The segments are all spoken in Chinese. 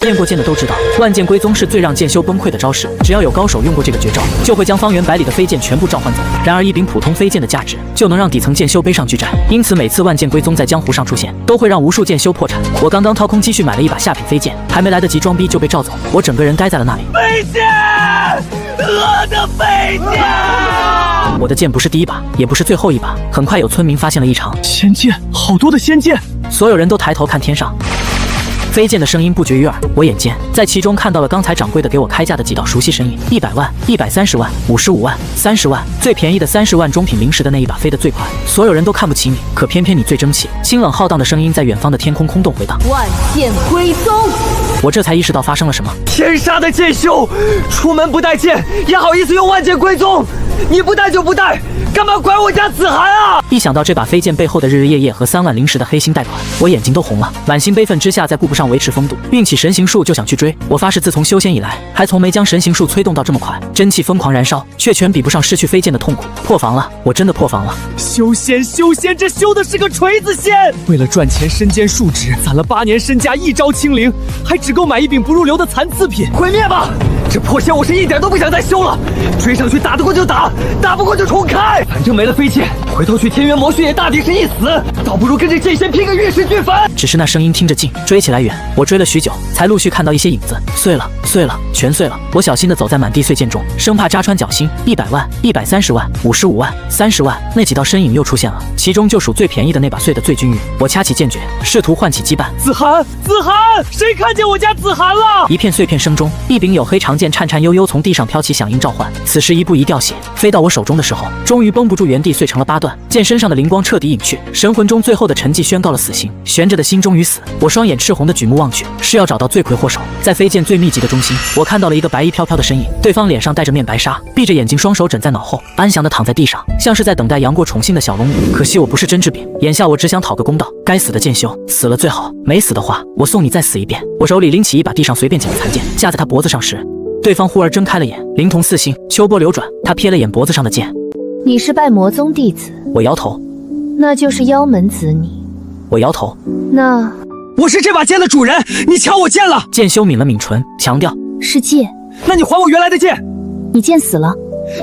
练过剑的都知道，万剑归宗是最让剑修崩溃的招式。只要有高手用过这个绝招，就会将方圆百里的飞剑全部召唤走。然而一柄普通飞剑的价值，就能让底层剑修背上巨债。因此每次万剑归宗在江湖上出现，都会让无数剑修破产。我刚刚掏空积蓄买了一把下品飞剑，还没来得及装逼就被召走，我整个人呆在了那里。飞剑，我的飞剑！我的剑不是第一把，也不是最后一把。很快有村民发现了异常，仙剑，好多的仙剑！所有人都抬头看天上。飞剑的声音不绝于耳，我眼尖在其中看到了刚才掌柜的给我开价的几道熟悉身影：100万、130万、55万、30万，最便宜的30万中品灵石的那一把飞得最快，所有人都看不起你，可偏偏你最争气。清冷浩荡的声音在远方的天空空洞回荡：万剑归宗！我这才意识到发生了什么。天杀的剑修，出门不带剑，也好意思用万剑归宗？你不带就不带，干嘛拐我家子涵啊？一想到这把飞剑背后的日日夜夜和3万灵石的黑心贷款，我眼睛都红了。满心悲愤之下，再顾不上维持风度，运起神行术就想去追。我发誓，自从修仙以来，还从没将神行术催动到这么快。真气疯狂燃烧，却全比不上失去飞剑的痛苦。破防了，我真的破防了。修仙，这修的是个锤子仙！为了赚钱身兼数职，攒了8年身家，一朝清零，还只够买一柄不入流的残次品。毁灭吧！这破仙我是一点都不想再修了，追上去打得过就打，打不过就重开。反正没了飞剑，回头去天元魔训也大抵是一死，倒不如跟这剑仙拼个玉石俱焚。只是那声音听着近，追起来远。我追了许久，才陆续看到一些影子。碎了，全碎了。我小心地走在满地碎剑中，生怕扎穿脚心。100万、130万、55万、30万，那几道身影又出现了，其中就属最便宜的那把碎得最均匀。我掐起剑诀，试图唤起羁绊。子涵，谁看见我家子涵了？一片碎片声中，一柄黝黑长剑颤颤悠悠从地上飘起，响应召唤。此时一步一掉血，飞到我手中的时候，终于绷不住原地碎成了8段。剑身上的灵光彻底隐去，神魂中最后的沉寂宣告了死刑。悬着的心终于死，我双眼赤红的举目望去，是要找到罪魁祸首。在飞剑最密集的中心，我看到了一个白衣飘飘的身影，对方脸上带着面白纱，闭着眼睛，双手枕在脑后，安详地躺在地上，像是在等待杨过宠幸的小龙女。可惜我不是真治饼，眼下我只想讨个公道。该死的剑修，死了最好，没死的话，我送你再死一遍。我手里拎起一把地上随便捡的残剑，架在他脖子上时，对方忽而睁开了眼，灵瞳似星，秋波流转。他瞥了眼脖子上的剑，你是拜魔宗弟子？我摇头。那就是妖门子女。我摇头。那我是这把剑的主人，你抢我剑了。剑修抿了抿唇，强调是剑。那你还我原来的剑。你剑死了。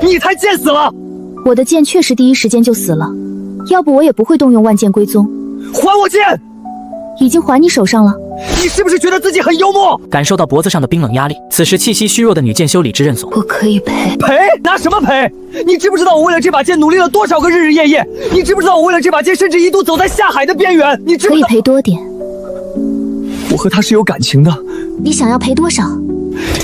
你才剑死了。我的剑确实第一时间就死了，要不我也不会动用万剑归宗。还我剑！已经还你手上了。你是不是觉得自己很幽默？感受到脖子上的冰冷压力，此时气息虚弱的女剑修理智认怂。我可以赔。赔？拿什么赔？你知不知道我为了这把剑努力了多少个日日夜夜？你知不知道我为了这把剑甚至一度走在下海的边缘？你知不知道？可以赔多点。我和他是有感情的。你想要赔多少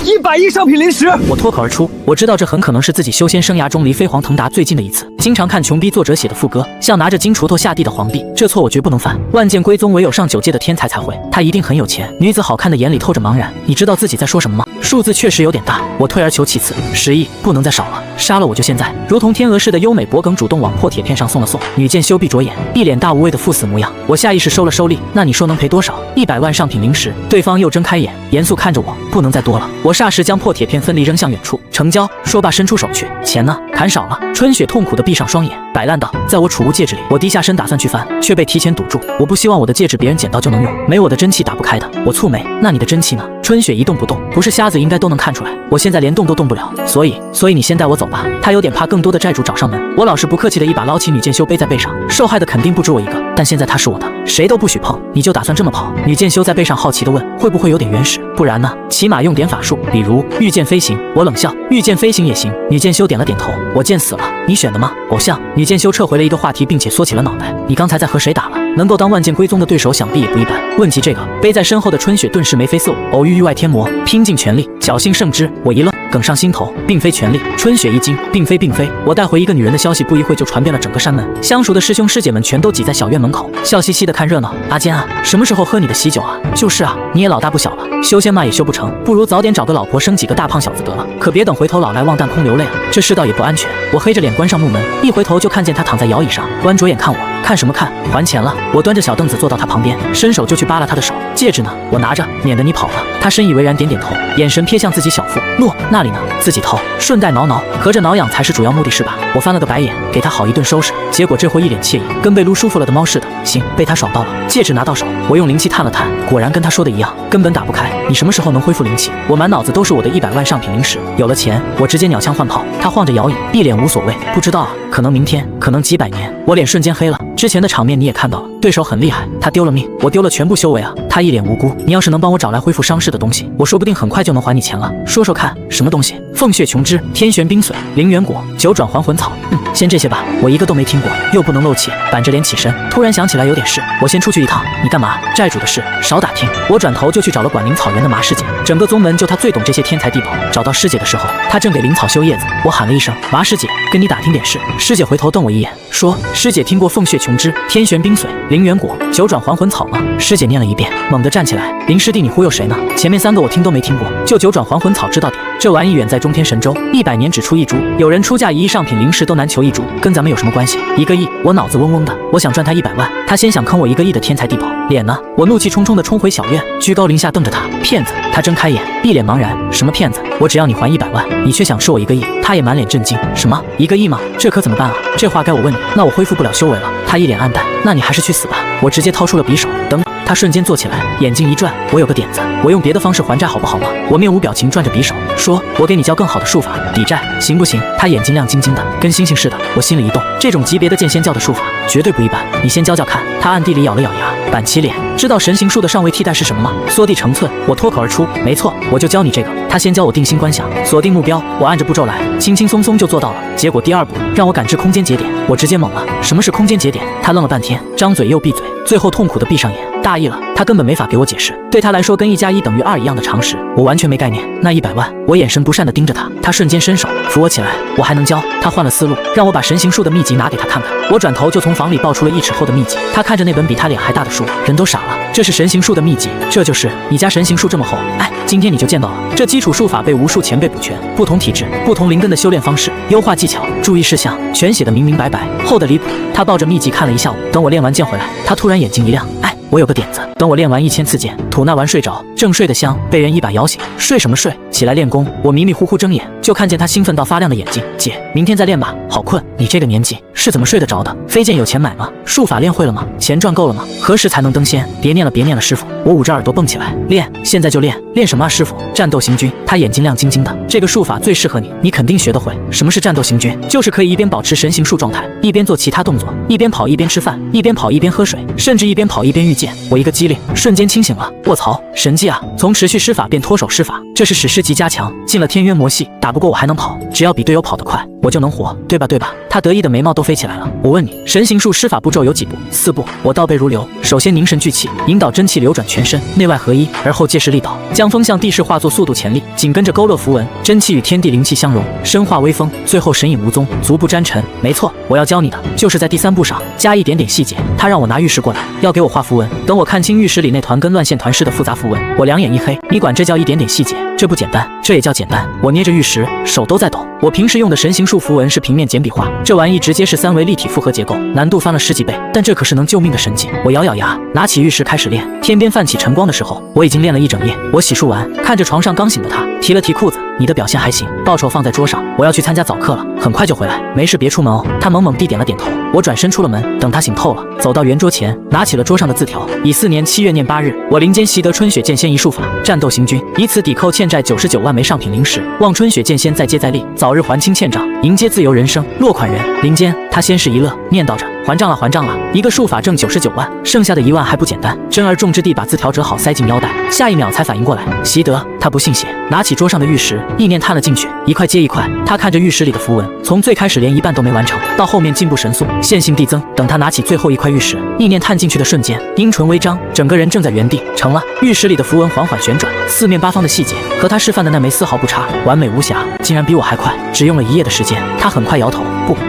？100亿上品灵石。我脱口而出，我知道这很可能是自己修仙生涯中离飞黄腾达最近的一次。经常看穷逼作者写的副歌，像拿着金锄头下地的皇帝，这错我绝不能犯。万剑归宗唯有上9届的天才才会，他一定很有钱。女子好看的眼里透着茫然，你知道自己在说什么吗？数字确实有点大，我退而求其次，10亿不能再少了，杀了我就现在。如同天鹅似的优美脖梗主动往破铁片上送了送，女剑修闭着眼，一脸大无畏的赴死模样。我下意识收了收力，那你说能赔多少？100万上品灵石。对方又睁开眼，严肃看着我，不能再多了。我霎时将破铁片分离扔向远处，成交。说罢伸出手去，钱呢？砍少了。春雪痛苦地闭上双眼，摆烂道：在我储物戒指里。我低下身打算去翻，却被提前堵住。我不希望我的戒指别人捡到就能用，没我的真气打不开的。我蹙眉，那你的真气呢？春雪一动不动，不是瞎子应该都能看出来。我现在连动都动不了，所以你先带我走吧。他有点怕更多的债主找上门。我老实不客气的一把捞起女剑修背在背上，受害的肯定不止我一个，但现在他是我的，谁都不许碰。你就打算这么跑？女剑修在背上好奇地问，会不会有点原始？不然呢？起码用点法术，比如御剑飞行。我冷笑，御剑飞行也行。女剑修点了点头。我剑死了，你选的吗？偶像。女剑修撤回了一个话题，并且缩起了脑袋。你刚才在和谁打了？能够当万剑归宗的对手，想必也不一般。问及这个，背在身后的春雪顿时眉飞色舞。偶遇域外天魔，拼尽全力，侥幸胜之。我一愣，梗上心头，并非全力。春雪一惊，并非。我带回一个女人的消息，不一会就传遍了整个山门。相熟的师兄师姐们全都挤在小院门口，笑嘻嘻的看热闹。阿坚啊，什么时候喝你的喜酒啊？就是啊，你也老大不小了，修仙嘛也修不成，不如早点找个老婆，生几个大胖小子得了。可别等回头老来忘弹空流泪了，这世道也不安全。我黑着脸关上木门，一回头就看见他躺在摇椅上，弯着眼看我。看什么看？还钱了！我端着小凳子坐到他旁边，伸手就去扒拉他的手。戒指呢？我拿着，免得你跑了。他深以为然，点点头，眼神瞥向自己小腹。落那里。里呢？自己偷，顺带挠挠，合着挠痒才是主要目的是吧？我翻了个白眼，给他好一顿收拾。结果这货一脸惬意，跟被撸舒服了的猫似的。行，被他爽到了。戒指拿到手，我用灵气探了探，果然跟他说的一样，根本打不开。你什么时候能恢复灵气？我满脑子都是我的100万上品灵石，有了钱，我直接鸟枪换炮。他晃着摇椅，一脸无所谓，不知道啊，可能明天，可能几百年。我脸瞬间黑了。之前的场面你也看到了，对手很厉害，他丢了命，我丢了全部修为啊。他一脸无辜，你要是能帮我找来恢复伤势的东西，我说不定很快就能还你钱了。说说看，什么东西？凤血琼脂、天玄冰髓、灵元果、九转还魂草。先这些吧，我一个都没听过，又不能露怯，板着脸起身。突然想起来有点事，我先出去一趟。你干嘛？债主的事少打听。我转头就去找了管灵草原的麻师姐，整个宗门就她最懂这些天才地宝。找到师姐的时候，她正给灵草修叶子，我喊了一声麻师姐，跟你打听点事。师姐回头瞪我一眼，说师姐听过凤血琼脂、天玄冰髓、灵元果、九转还魂草吗？师姐念了一遍，猛地站起来，林师弟你忽悠谁呢？前面3个我听都没听过，就九转还魂草知道点。这玩意远在中天神州，100年只出1株，有人出价1亿上品灵石都难求1株，跟咱们有什么关系？1个亿，我脑子嗡嗡的，我想赚他100万，他先想坑我1个亿的天才地宝，脸呢？我怒气冲冲地冲回小院，居高临下瞪着他，骗子！他睁开眼，一脸茫然，什么骗子？我只要你还100万，你却想吃我1个亿？他也满脸震惊，什么1个亿吗？这可怎么办啊？这话该我问你，那我恢复不了修为了。他一脸黯淡，那你还是去死吧！我直接掏出了匕首，等。他瞬间坐起来，眼睛一转，我有个点子，我用别的方式还债好不好吗？我面无表情转着匕首，说我给你教更好的术法抵债，行不行？他眼睛亮晶晶的，跟星星似的。我心里一动，这种级别的剑仙教的术法绝对不一般，你先教教看。他暗地里咬了咬牙，板起脸，知道神行术的上位替代是什么吗？缩地成寸。我脱口而出，没错，我就教你这个。他先教我定心观想，锁定目标，我按着步骤来，轻轻松松就做到了。结果第2步让我感知空间节点，我直接懵了，什么是空间节点？他愣了半天，张嘴又闭嘴，最后痛苦地闭上眼。大意了，他根本没法给我解释，对他来说跟1+1等于2一样的常识，我完全没概念。那100万，我眼神不善地盯着他，他瞬间伸手扶我起来，我还能教。他换了思路，让我把神行术的秘籍拿给他看看。我转头就从房里抱出了1尺厚的秘籍，他看着那本比他脸还大的书，人都傻了。这是神行术的秘籍，这就是你家神行术这么厚？哎，今天你就见到了，这基础术法被无数前辈补全，不同体质、不同灵根的修炼方式、优化技巧、注意事项，全写得明明白白，厚得离谱。他抱着秘籍看了一下午，等我练完剑回来，他突然眼睛一亮，哎。我有个点子，等我练完1000次剑，吐纳完睡着，正睡得香，被人一把摇醒。睡什么睡？起来练功。我迷迷糊糊睁眼，就看见他兴奋到发亮的眼睛。姐，明天再练吧，好困。你这个年纪是怎么睡得着的？飞剑有钱买吗？术法练会了吗？钱赚够了吗？何时才能登仙？别念了，别念了，师傅。我捂着耳朵蹦起来，练，现在就练。练什么啊，师傅？战斗行军。他眼睛亮晶晶的，这个术法最适合你，你肯定学得会。什么是战斗行军？就是可以一边保持神行术状态，一边做其他动作，一边跑一边吃饭，一边跑一边喝水，甚至一边跑一边御剑。我一个机灵，瞬间清醒了。卧槽，神技啊！从持续施法变脱手施法，这是史诗级加强。进了天渊魔系，打不过我还能跑，只要比队友跑得快，我就能活，对吧？对吧？他得意的眉毛都飞起来了。我问你，神行术施法步骤有几步？4步。我倒背如流。首先凝神聚气，引导真气流转全身，内外合一，而后借势力导，将风向地势化作速度潜力，紧跟着勾勒符文，真气与天地灵气相融，身化微风，最后神隐无踪，足不沾尘。没错，我要教你的就是在第3步上加一点点细节。他让我拿玉石过来，要给我画符文。等我看清玉石里那团跟乱线团似的复杂符文，我两眼一黑。你管这叫一点点细节？这不简单，这也叫简单。我捏着玉石，手都在抖。我平时用的神行术符文是平面简笔画，这玩意直接是3维立体复合结构，难度翻了10几倍，但这可是能救命的神技。我咬咬牙，拿起玉石开始练。天边泛起晨光的时候，我已经练了一整夜。我洗漱完，看着床上刚醒的他，提了提裤子，你的表现还行，报酬放在桌上，我要去参加早课了，很快就回来，没事别出门哦。他猛猛地点了点头。我转身出了门，等他醒透了，走到圆桌前，拿起了桌上的字条。乙巳年7月念8日，我林间习得春雪剑仙一术法，战斗行军，以此抵扣欠债99万枚上品灵石，望春雪剑仙再接再厉，早日还清欠账，迎接自由人生。落款人林间。他先是一乐，念叨着还账了还账了，一个术法挣99万，剩下的1万还不简单。珍而重之地把字条折好塞进腰带，下一秒才反应过来，习得。他不信邪，拿起桌上的玉石，意念探了进去，一块接一块。他看着玉石里的符文，从最开始连一半都没完成，到后面进步神速，线性递增。等他拿起最后一块玉石，意念探进去的瞬间，阴唇微张，整个人正在原地。成了，玉石里的符文缓缓旋转，四面八方的细节和他示范的那枚丝毫不差，完美无瑕，竟然比我还快，只用了1夜的时间。他很快摇头，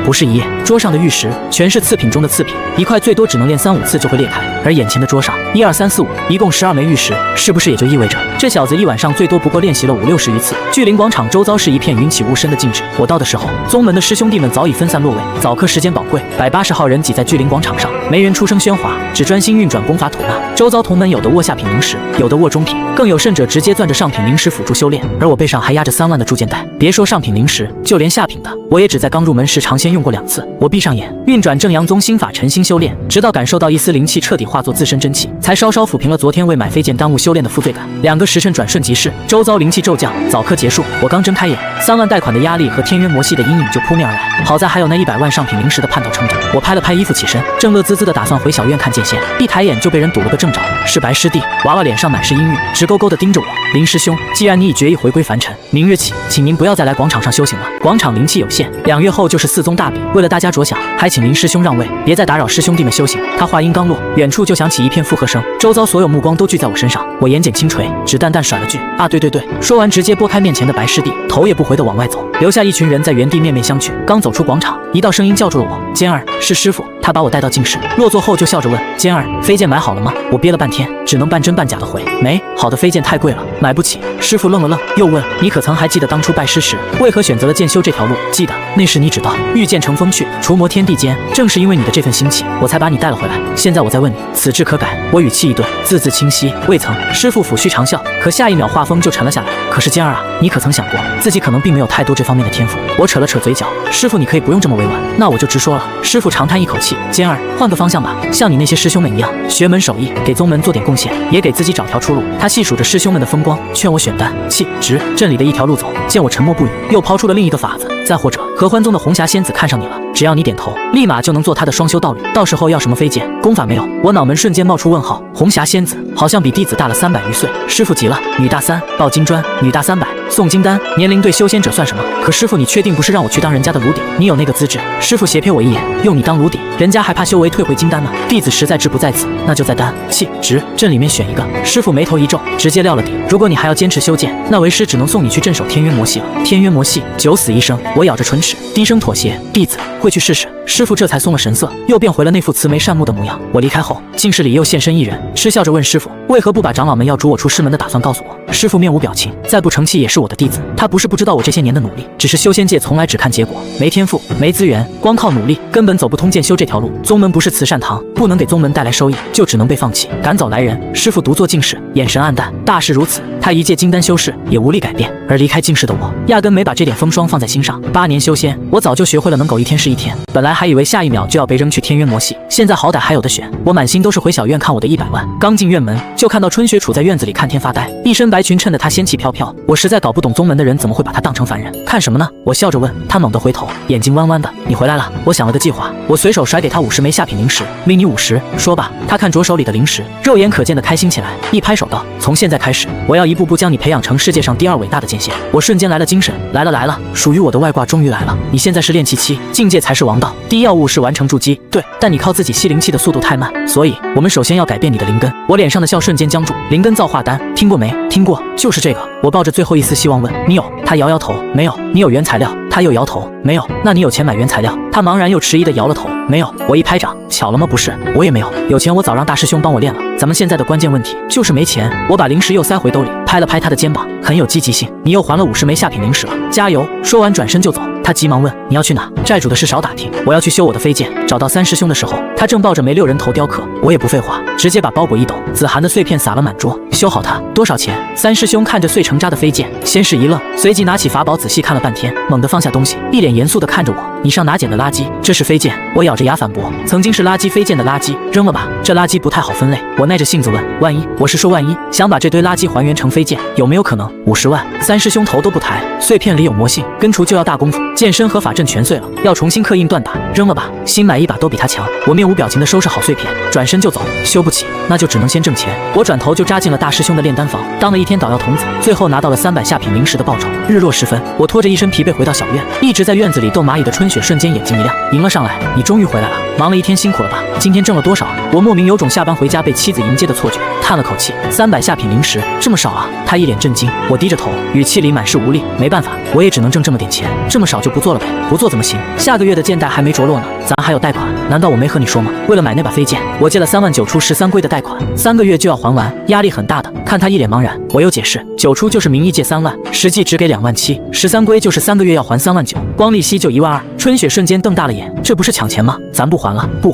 不是1夜。桌上的玉石全是次品中的次品，一块最多只能练3、5次就会裂开，而眼前的桌上1、2、3、4、5，一共12枚玉石，是不是也就意味着这小子一晚上最多不过练习了50、60余次？巨灵广场周遭是一片云起雾深的静止。我到的时候，宗门的师兄弟们早已分散落位，早课时间宝贵，180号人挤在巨灵广场上，没人出声喧哗，只专心运转功法吐纳。周遭同门有的握下品灵石，有的握中品，更有甚者直接攥着上品灵石辅助修炼。而我背上还压着3万的铸剑带，别说上品灵石，就连下品的，我也只在刚入门时尝鲜用过2次。我闭上眼，运转正阳宗心法，沉心修炼，直到感受到一丝灵气彻底化作自身真气，才稍稍抚平了昨天为买飞剑耽误修炼的负罪感。2个时辰转瞬即逝，周遭灵气骤降，早课结束。我刚睁开眼，3万贷款的压力和天渊魔系的阴影就扑面而来。好在还有那100万上品灵石的叛道撑着。我拍了拍衣服起身，正乐滋滋的打算回小院看剑仙，一抬眼就被人堵了个正着，是白师弟。娃娃脸上满是阴郁，直勾勾的盯着我。林师兄，既然你已决意回归凡尘，明日起，请您不要再来广场上修行了。广场灵气有限，2月后就是4宗大比，为了大家着想，还请林师兄让位，别再打扰师兄弟们修行。他话音刚落，远处就响起一片附和声，周遭所有目光都聚在我身上。我眼睑轻垂，只淡淡甩了句啊，对对对。说完，直接拨开面前的白师弟，头也不回的往外走，留下一群人在原地面面相觑。刚走出广场，一道声音叫住了我：“尖儿，是师傅。”他把我带到静室，落座后就笑着问：“尖儿，飞剑买好了吗？”我憋了半天，只能半真半假的回：“没。”好的飞剑太贵了，买不起。师傅愣了愣，又问：“你可曾还记得当初拜师时，为何选择了剑修这条路？”记得，那时你只道御剑乘风去，除魔天地间。正是因为你的这份心气，我才把你带了回来。现在我再问你，此志可改？我语气一顿，字字清晰。未曾。师傅抚须长笑，可下一秒话锋就沉了下来。可是尖儿啊，你可曾想过，自己可能并没有太多这方面的天赋？我扯了扯嘴角，师傅你可以不用这么委婉，那我就直说了。师傅长叹一口气，尖儿，换个方向吧，像你那些师兄们一样，学门手艺，给宗门做点贡献，也给自己找条出路。他细数着师兄们的风光，劝我选单气直镇里的一条路走。见我沉默不语，又抛出了另一个法子，再或者合欢宗的红霞仙子看上你了，只要你点头，立马就能做他的双修道侣。到时候要什么飞剑功法没有？我脑门瞬间冒出问号。红霞仙子好像比弟子大了300余岁。师傅急了，女大3，抱金砖，女大300，诵金丹，年龄对修仙者算什么？可师傅你确定不是让我去当人家的炉底？你有那个资质？师傅斜瞥我一眼，用你当炉底，人家还怕修为退回金丹吗？弟子实在志不在此，那就在丹气直镇里面选一个。师傅眉头一皱，直接撂了底。如果你还要坚持修剑，那为师只能送你去镇守天渊魔系了。天渊魔系九死一生。我咬着唇齿，低声妥协，弟子会去试试。师傅这才松了神色，又变回了那副慈眉善目的模样。我离开后，静室里又现身一人，嗤笑着问师傅，为何不把长老们要逐我出师门的打算告诉我？师傅面无表情，再不成器也是我的弟子。他不是不知道我这些年的努力，只是修仙界从来只看结果，没天赋，没资源，光靠努力根本走不通剑修这条路。宗门不是慈善堂，不能给宗门带来收益，就只能被放弃，赶走来人。师傅独坐静室，眼神黯淡。大事如此，他一介金丹修士也无力改变。而离开静室的我，压根没把这点风霜放在心上。8年修仙，我早就学会了能苟一天是一天。本来还以为下一秒就要被扔去天渊魔系，现在好歹还有的选。我满心都是回小院看我的100万。刚进院门，就看到春雪杵在院子里看天发呆，一身白裙衬得她仙气飘飘。我实在搞不懂宗门的人怎么会把她当成凡人。看什么呢？我笑着问。她猛地回头，眼睛弯弯的。你回来了。我想了个计划，我随手甩给她50枚下品灵石，命你50。说吧。她看着手里的灵石，肉眼可见的开心起来，一拍手道：从现在开始，我要一步步将你培养成世界上第2伟大的剑仙。我瞬间来了精神，来了，属于我的外挂终于来了。你现在是炼气期，境界才是王道。第一要务是完成筑基，对，但你靠自己吸灵气的速度太慢，所以我们首先要改变你的灵根。我脸上的笑瞬间僵住。灵根造化丹，听过没？听过，就是这个。我抱着最后一丝希望问：你有？他摇摇头，没有。你有原材料？他又摇头，没有。那你有钱买原材料？他茫然又迟疑的摇了头，没有。我一拍掌，巧了吗？不是，我也没有。有钱我早让大师兄帮我练了。咱们现在的关键问题就是没钱。我把灵石又塞回兜里，拍了拍他的肩膀，很有积极性。你又还了50枚下品灵石了，加油！说完转身就走。他急忙问：你要去哪？债主的事少打听，我要去修我的飞剑。找到3师兄的时候，他正抱着枚6人头雕刻。我也不废话，直接把包裹一抖，紫函的碎片撒了满桌。修好它多少钱？3师兄看着碎成渣的飞剑，先是一愣，随即拿起法宝仔细看了半天，猛地放下东西，一脸严肃地看着我：你上哪捡的垃圾？这是飞剑。我咬着牙反驳：曾经是垃圾飞剑的垃圾，扔了吧。这垃圾不太好分类。我耐着性子问：万一，我是说万一，想把这堆垃圾还原成飞剑，有没有可能？50万。3师兄头都不抬，碎片里有魔性，根除就要大功夫，剑身和法阵全碎了，要重新刻印断打，扔了吧。新买一把都比他强。我面无表情地收拾好碎片，转身就走。修不起，那就只能先挣钱。我转头就扎进了大师兄的炼丹房，当了一天捣药童子，最后拿到了300下品灵石的报酬。日落时分，我拖着一身疲惫回到小院，一直在院子里逗蚂蚁的春雪瞬间眼睛一亮，迎了上来：你终于回来了，忙了一天辛苦了吧？今天挣了多少？我莫名有种下班回家被妻子迎接的错觉，叹了口气：300下品灵石，这么少啊？他一脸震惊。我低着头，语气里满是无力。没办法，我也只能挣这么点钱，这么少就不做了呗。不做怎么行？下个月的剑带还没着落呢，咱还有贷款，难道我没和你说吗？为了买那把飞剑，我借了3万9出13龟的贷款，3个月就要还完，压力很大的。看他一脸茫然，我又解释，9出就是名义借3万，实际只给2万7，13龟就是3个月要还3万9，光利息就1万2。春雪瞬间瞪大了眼，这不是抢钱吗？咱不还了，不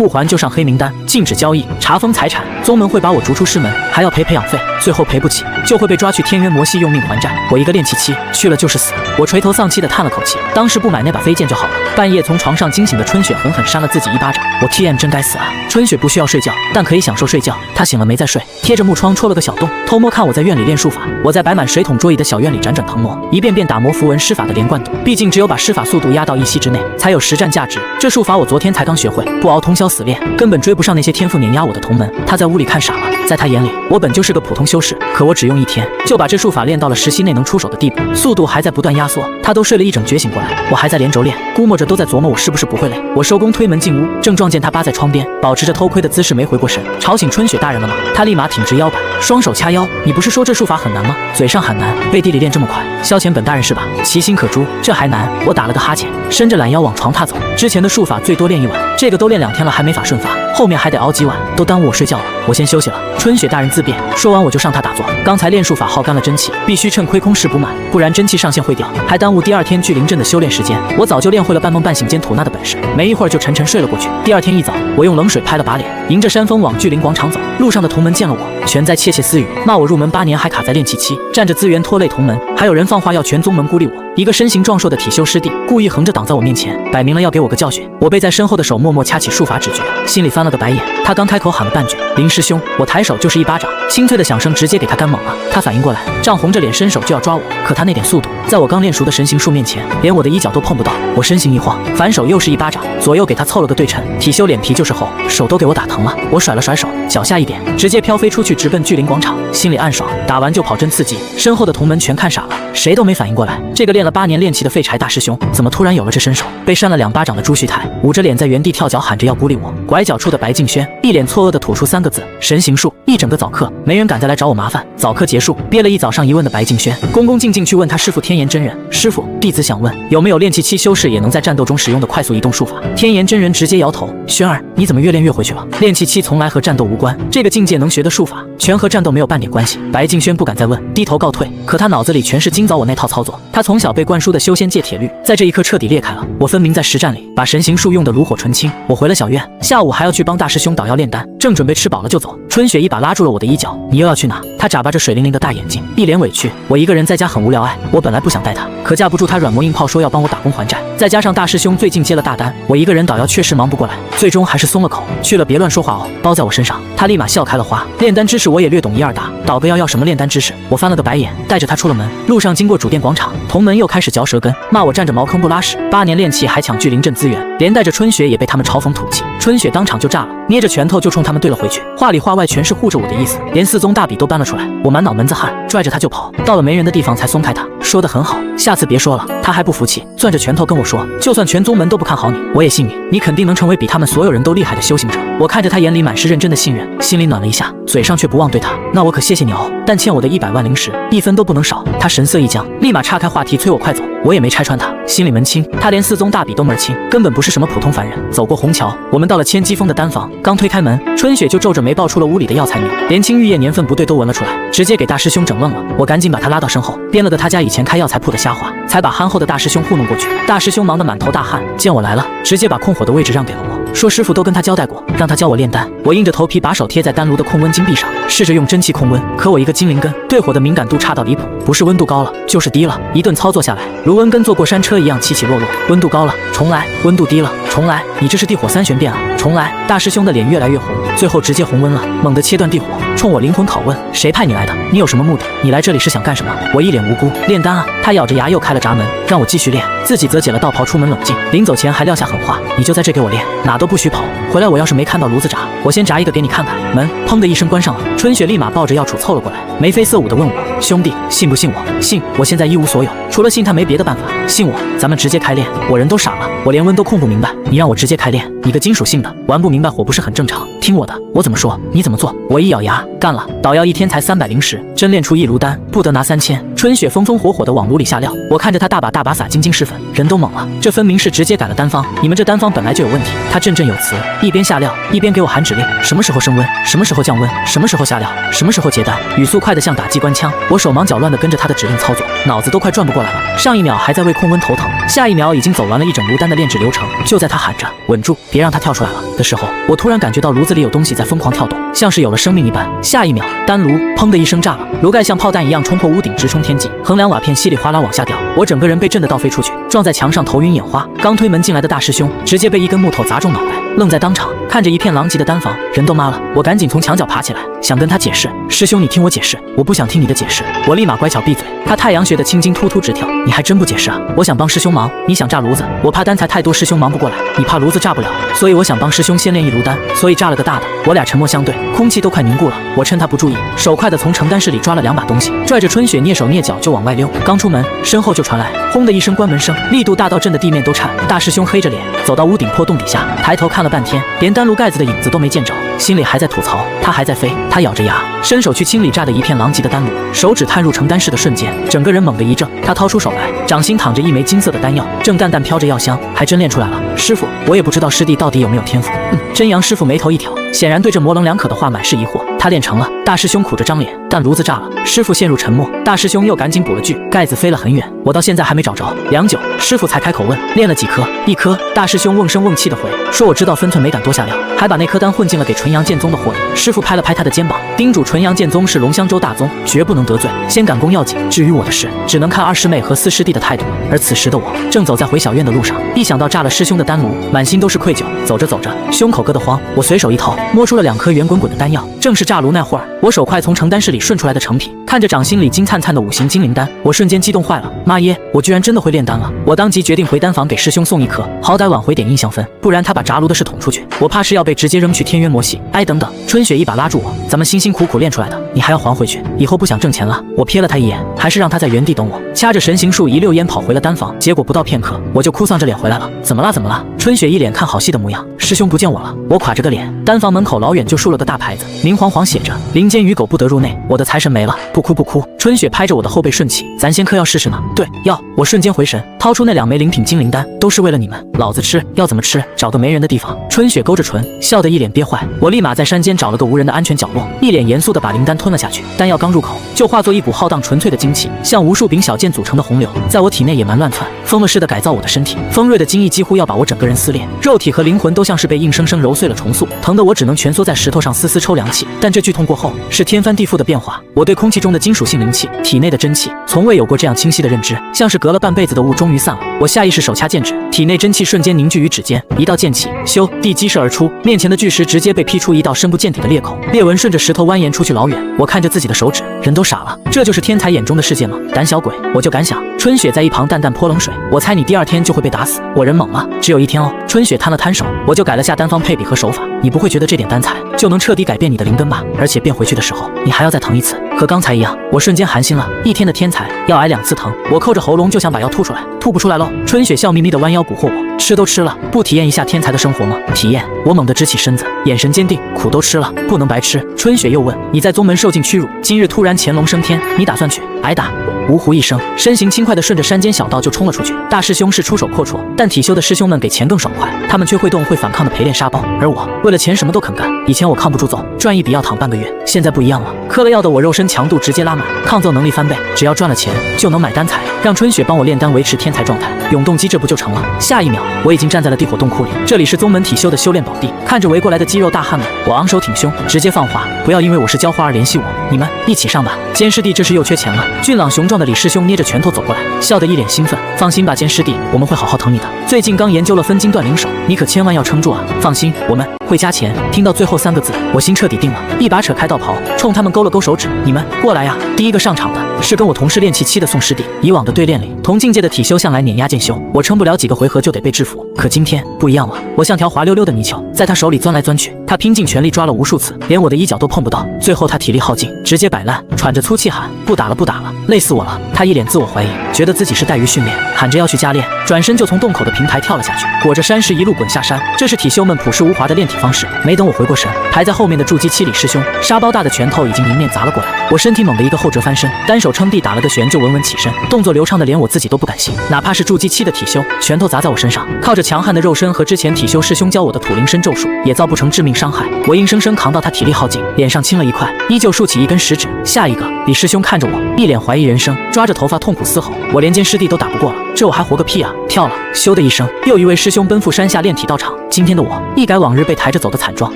还就上黑名单，禁止交易，查封财产，宗门会把我逐出师门，还要赔养费，最后赔不起就会被抓去天渊魔系用命还债。我一个练气期去了就是死。我垂头丧气的叹了口气，当时不买那把飞剑就好了。半夜从床上惊醒的春雪狠狠扇了自己一巴掌，我 TM 真该死啊！春雪不需要睡觉，但可以享受睡觉。她醒了没再睡，贴着木窗戳了个小洞，偷摸看我在院里练术法。我在摆满水桶桌椅的小院里辗转腾挪，一遍遍打磨符文施法的连贯度。毕竟只有把施法速度压到1息之内，才有实战价值。这术法我昨天才刚学会，不熬通宵死练，根本追不上那些天赋碾压我的同门。他在屋里看傻了，在他眼里，我本就是个普通修士，可我只用1天就把这术法练到了10息内能出手的地步，速度还在不断压缩。他都睡了一整觉醒过来，我还在连轴练，估摸着都在琢磨我是不是不会累。我收工推门进屋，正撞见他扒在窗边，保持着偷窥的姿势，没回过神。吵醒春雪大人了吗？他立马挺直腰板，双手掐腰。你不是说这术法很难吗？嘴上喊难，背地里练这么快，消遣本大人是吧？其心可诛，这还难？我打了个哈欠，伸着懒腰往床榻走。之前的术法最多练1晚，这个都练2天了，还没法顺发，后面还得熬几晚，都耽误我睡觉了。我先休息了。春雪大人自便。说完我就上榻打坐。刚才练术法耗干了真气，必须趁亏空时补满，不然真气上限会掉，还耽误第2天聚灵阵的修炼时间。我早就练会了半梦半醒间吐纳的本事，没一会儿就沉沉睡了过去。第2天一早，我用冷水拍了把脸，迎着山风往聚灵广场走。路上的同门见了我，全在窃窃私语，骂我入门8年还卡在练气期，占着资源拖累同门。还有人放话要全宗门孤立我。一个身形壮硕的体修师弟故意横着挡在我面前，摆明了要给我个教训。我背在身后的手默默掐起术法指诀，心里翻了个白眼。他刚开口喊了半句林师兄，我抬手就是一巴掌，清脆的响声直接给他干懵了。他反应过来，涨红着脸伸手就要抓我，可他那点速度，在我刚练熟的神行术面前，连我的衣角都碰不到。我身形一晃，反手又是一巴掌，左右给他凑了个对称。体修脸皮就是厚，手都给我打疼了。我甩了甩手，脚下一点，直接飘飞出去，直奔聚灵广场。心里暗爽，打完就跑真刺激。身后的同门全看傻了，谁都没反应过来，这个练了8年练气的废柴大师兄，怎么突然有了这身手？被扇了2巴掌的朱旭泰捂着脸在原地跳脚，喊着要孤立我。拐角处的白敬轩一脸错愕的吐出3个字：神行术。一整个早课，没人敢再来找我麻烦。早课结束，憋了一早上疑问的白敬轩恭恭敬敬去问他师傅天岩真人：师傅，弟子想问，有没有练气期修士也能在战斗中使用的快速移动术法？天岩真人直接摇头：轩儿，你怎么越练越回去了？练气期从来和战斗无关，这个境界能学的术法，全和战斗没有半点关系。白敬轩不敢再问，低头告退。可他脑子里全是今早我那套操作，他从小被灌输的修仙界铁律，在这一刻彻底裂开了。我分明在实战里把神行术用得炉火纯青。我回了小院，下午还要去帮大师兄捣药炼丹，正准备吃饱了就走，春雪一把拉住了我的衣角：你又要去哪？他眨巴着水灵灵的大眼睛，一脸委屈。我一个人在家很无聊。我本来不想带他，可架不住他软磨硬泡说要帮我打工还债，再加上大师兄最近接了大单，我一个人捣药确实忙不过来，最终还是松了口。去了别乱说话哦，包在我身上。他立马笑开了花。炼丹知识我也略懂1、2大，捣个药要什么炼丹知识？我翻了个白眼，带着他出了门。路上经过主殿广场，同门又开始嚼舌根，骂我占着茅坑不拉屎，8年练气还抢聚灵阵资源，连带着春雪也被他们嘲讽土气。春雪当场就炸了，捏着拳头就冲他们对了回去，话里话外全是护着我的意思，连4宗大笔都搬了出来。我满脑门子汗，拽着他就跑，到了没人的地方才松开他，说得很好，下次别说了。他还不服气，攥着拳头跟我说，就算全宗门都不看好你，我也信你，你肯定能成为比他们所有人都厉害的修行者。我看着他眼里满是认真的信任，心里暖了一下，嘴上却不忘对他：那我可谢谢你哦，但欠我的100万灵石1分都不能少。他神色一僵，立马岔开话题催我快走。我也没拆穿他，心里门清，他连4宗大笔都门儿清，根本不是什么普通凡人。走过虹桥，我们到了千机峰的丹房，刚推开门，春雪就皱着眉爆出了屋里的药材名，连青玉叶年份不对都闻了出来，直接给大师兄整愣了。我赶紧把他拉到身后，编了个他家以前开药材铺的瞎话，才把憨厚的大师兄糊弄过去。大师兄忙得满头大汗，见我来了，直接把控火的位置让给了我，说师傅都跟他交代过，让他教我炼丹。我硬着头皮把手贴在丹炉的控温金壁上，试着用真气控温，可我一个金灵根对火的敏感度差到离谱，不是温度高了就是低了。一顿操作下来，如温跟坐过山车一样起起落落。温度高了重来，温度低了重来，你这是地火3旋变啊！重来。大师兄的脸越来越红，最后直接红温了，猛地切断地火，冲我灵魂拷问：谁派你来的？你有什么目的？你来这里是想干什么？我一脸无辜：炼丹啊！他咬着牙又开了闸门，让我继续练，自己则解了道袍出门冷静。临走前还撂下狠话：你就在这给我练，哪都不许跑。回来我要是没看到炉子炸，我先炸一个给你看看。门砰的一声关上了，春雪立马抱着药杵凑了过来，眉飞色舞地问我：兄弟，信不信我？信。我现在一无所有，除了信他没别的办法。信我，咱们直接开练。我人都傻了，我连温都控不明白，你让我直接开练，你个金属性的玩不明白火不是很正常？听我的，我怎么说你怎么做。我一咬牙，干了。捣药1天才300灵石，真练出1炉丹不得拿3000。春雪风风火火的往炉里下料，我看着他大把大把撒晶晶湿粉，人都懵了，这分明是直接改了单方，你们这单方本来就有问题。他振振有词，一边下料一边给我喊指令，什么时候升温，什么时候降温，什么时候下料，什么时候结单，语速快得像打机关枪。我手忙脚乱的跟着他的指令操作，脑子都快转不过来了。上一秒还在为控温头疼，下一秒已经走完了一整炉丹的炼制流程。就在他喊着稳住，别让他跳出来了的时候，我突然感觉到炉子里有东西在疯狂跳动，像是有了生命一般。下一秒，丹炉砰的一声炸了，炉盖像炮弹一样冲破屋顶，直冲天际，横梁瓦片稀里哗啦往下掉，我整个人被震得倒飞出去，撞在墙上，头晕眼花。刚推门进来的大师兄直接被一根木头砸中脑袋，愣在当场，看着一片狼藉的单房，人都麻了。我赶紧从墙角爬起来，想跟他解释，师兄你听我解释。我不想听你的解释。我立马乖巧闭嘴。他太阳穴的青筋突突直跳，你还真不解释啊？我想帮师兄忙，你想炸炉子，我怕单材太多师兄忙不过来，你怕炉子炸不了，所以我想帮师兄先炼一炉丹，所以炸了个大的。我俩沉默相对，空气都快凝固了。我趁他不注意，手快的从成丹室里抓了2把东西，拽着春雪蹑手蹑脚就往外溜。刚出门，身后就传来轰的一声关门声，力度大到震得地面都颤。大师兄黑着脸走到屋顶破洞底下，抬头看了半天，连丹炉盖子的影子都没见着，心里还在吐槽，他还在飞。他咬着牙，伸手去清理炸得一片狼藉的丹炉，手指探入成丹室的瞬间，整个人猛地一怔。他掏出手来，掌心躺着一枚金色的丹药，正淡淡飘着药香，还真炼出来了。师傅，我也不知道师弟到底有没有天赋。真阳师傅眉头一挑，显然对这模棱两可的话满是疑惑。他练成了。大师兄苦着张脸，但炉子炸了。师傅陷入沉默，大师兄又赶紧补了句，盖子飞了很远，我到现在还没找着。良久，师傅才开口问，炼了几颗？1颗。大师兄瓮声瓮气的回，说我知道分寸，没敢多下料，还把那颗丹混进了给纯阳剑宗的货里。师傅拍了拍他的肩膀，叮嘱纯阳剑宗是龙香州大宗，绝不能得罪，先赶工要紧，至于我的事，只能看二师妹和4师弟的态度。而此时的我正走在回小院的路上，一想到炸了师兄的丹炉，满心都是愧疚。走着走着，胸口咯得慌，我随手一掏，摸出了2颗圆滚滚的丹药，正是炸炉那会儿我手快从成丹室里顺出来的成品。看着掌心里金灿灿的5行金灵丹，我瞬间激动坏了。妈耶，我居然真的会炼丹了！我当即决定回丹房给师兄送1颗，好歹挽回点印象分，不然他把炸炉的事捅出去，我怕是要被直接扔去天渊魔系。哎，等等！春雪一把拉住我，咱们辛辛苦苦练出来的，你还要还回去？以后不想挣钱了？我瞥了他一眼，还是让他在原地等我，掐着神行术一溜烟跑回了丹房。结果不到片刻，我就哭丧着脸回来了。怎么啦？怎么啦？春雪一脸看好戏的模样。师兄不见我了。我垮着个脸，丹房门口老远就竖了个大牌子，明晃晃写着林间鱼狗不得入内。我的财神没了，不哭不哭。春雪拍着我的后背顺气，咱先嗑药试试呢。对，药。我瞬间回神，掏出那2枚灵品金灵丹，都是为了你们，老子吃。要怎么吃？找个没人的地方。春雪勾着唇，笑得一脸憋坏。我立马在山间找了个无人的安全角落，一脸严肃地把灵丹吞了下去。丹药刚入口，就化作一股浩荡纯粹的精气，像无数柄小剑组成的洪流，在我体内野蛮乱窜，疯了似的改造我的身体。锋锐的精液几乎要把我整个人撕裂，肉体和灵魂都像是被硬生生揉碎了重塑，疼得我只能蜷缩在石头上丝丝抽凉气。但这剧痛过后，是天翻地覆的变化。我对空气中的金属性灵气，体内的真气，从未有过这样清晰的认知，像是隔了半辈子的雾终于散了。我下意识手掐剑指，体内真气瞬间凝聚于指尖，一道剑气咻地激射而出，面前的巨石直接被劈出一道深不见底的裂口，裂纹顺着石头蜿蜒出去老远。我看着自己的手指，人都傻了，这就是天才眼中的世界吗？胆小鬼，我就敢想。春雪在一旁淡淡泼冷水，我猜你第2天就会被打死。我人懵了，只有1天哦。春雪摊了摊手，我就改了下单方配比和手法，你不会觉得这点丹材就能彻底改变你的灵根吧？而且变回去的时候，你还要再疼1次，和刚才一样。我瞬间寒心了，1天的天才要挨2次疼，我扣着喉咙就想把药吐出来，吐不出来喽。春雪笑眯眯的弯腰蛊惑我，吃都吃了，不体验一下天才的生活吗？体验。我猛地直起身子，眼神坚定，苦都吃了，不能白吃。春雪又问，你在宗门受尽屈辱，今日突然潜龙升天，你打算去挨打？呜呼一声，身形轻快的顺着山间小道就冲了出去。大师兄是出手阔绰，但体修的师兄们给钱更爽快，他们却会动会反抗的陪练沙包，而我为了钱什么都肯干。以前我抗不住揍，赚1笔要躺半个月，现在不一样了，嗑了药的我肉身强度直接拉满，抗揍能力翻倍，只要赚了钱就能买丹材，让春雪帮我炼丹维持天才状态，永动机这不就成了？下一秒，我已经站在了地火洞窟里，这里是宗门体修的修炼宝地。看着围过来的肌肉大汉们，我昂首挺胸，直接放话，不要因为我是教花而联系我，你们一起上吧。监师弟这时又缺钱了。俊朗雄壮的李师兄捏着拳头走过来，笑得一脸兴奋。放心吧，监师弟，我们会好好疼你的。最近刚研究了分金断灵手，你可千万要撑住啊！放心，我们会加钱。听到最后3个字，我心彻底定了，一把扯开道袍，冲他们勾了勾手指，你们过来呀！第一个上场的是跟我同是炼气期的宋师弟。以往的对练里，同境界的体修向来碾压剑修，我撑不了几个回合就得被制服。可今天不一样了，我像条滑溜溜的泥鳅，在他手里钻来钻去，他拼尽全力抓了无数次，连我的衣角都碰不到。最后他体力耗尽，直接摆烂，喘着粗气喊：不打了，不打了，累死我了！他一脸自我怀疑，觉得自己是怠于训练，喊着要去加练，转身就从洞口的平台跳了下去，裹着山石一路滚下山。这是体修们朴实无华的炼体方式。没等我回过神，排在后面的筑基期李师兄沙包大的拳头已经迎面砸了过来，我身体猛地一个后折翻身，单手手撑地打了个旋就稳稳起身，动作流畅的连我自己都不敢信。哪怕是筑基期的体修，拳头砸在我身上，靠着强悍的肉身和之前体修师兄教我的土灵身咒术，也造不成致命伤害。我硬生生扛到他体力耗尽，脸上青了一块，依旧竖起一根食指。下一个，李师兄看着我，一脸怀疑人生，抓着头发痛苦嘶吼：“我连间师弟都打不过了，这我还活个屁啊！”跳了，咻的一声，又一位师兄奔赴山下炼体道场。今天的我一改往日被抬着走的惨状，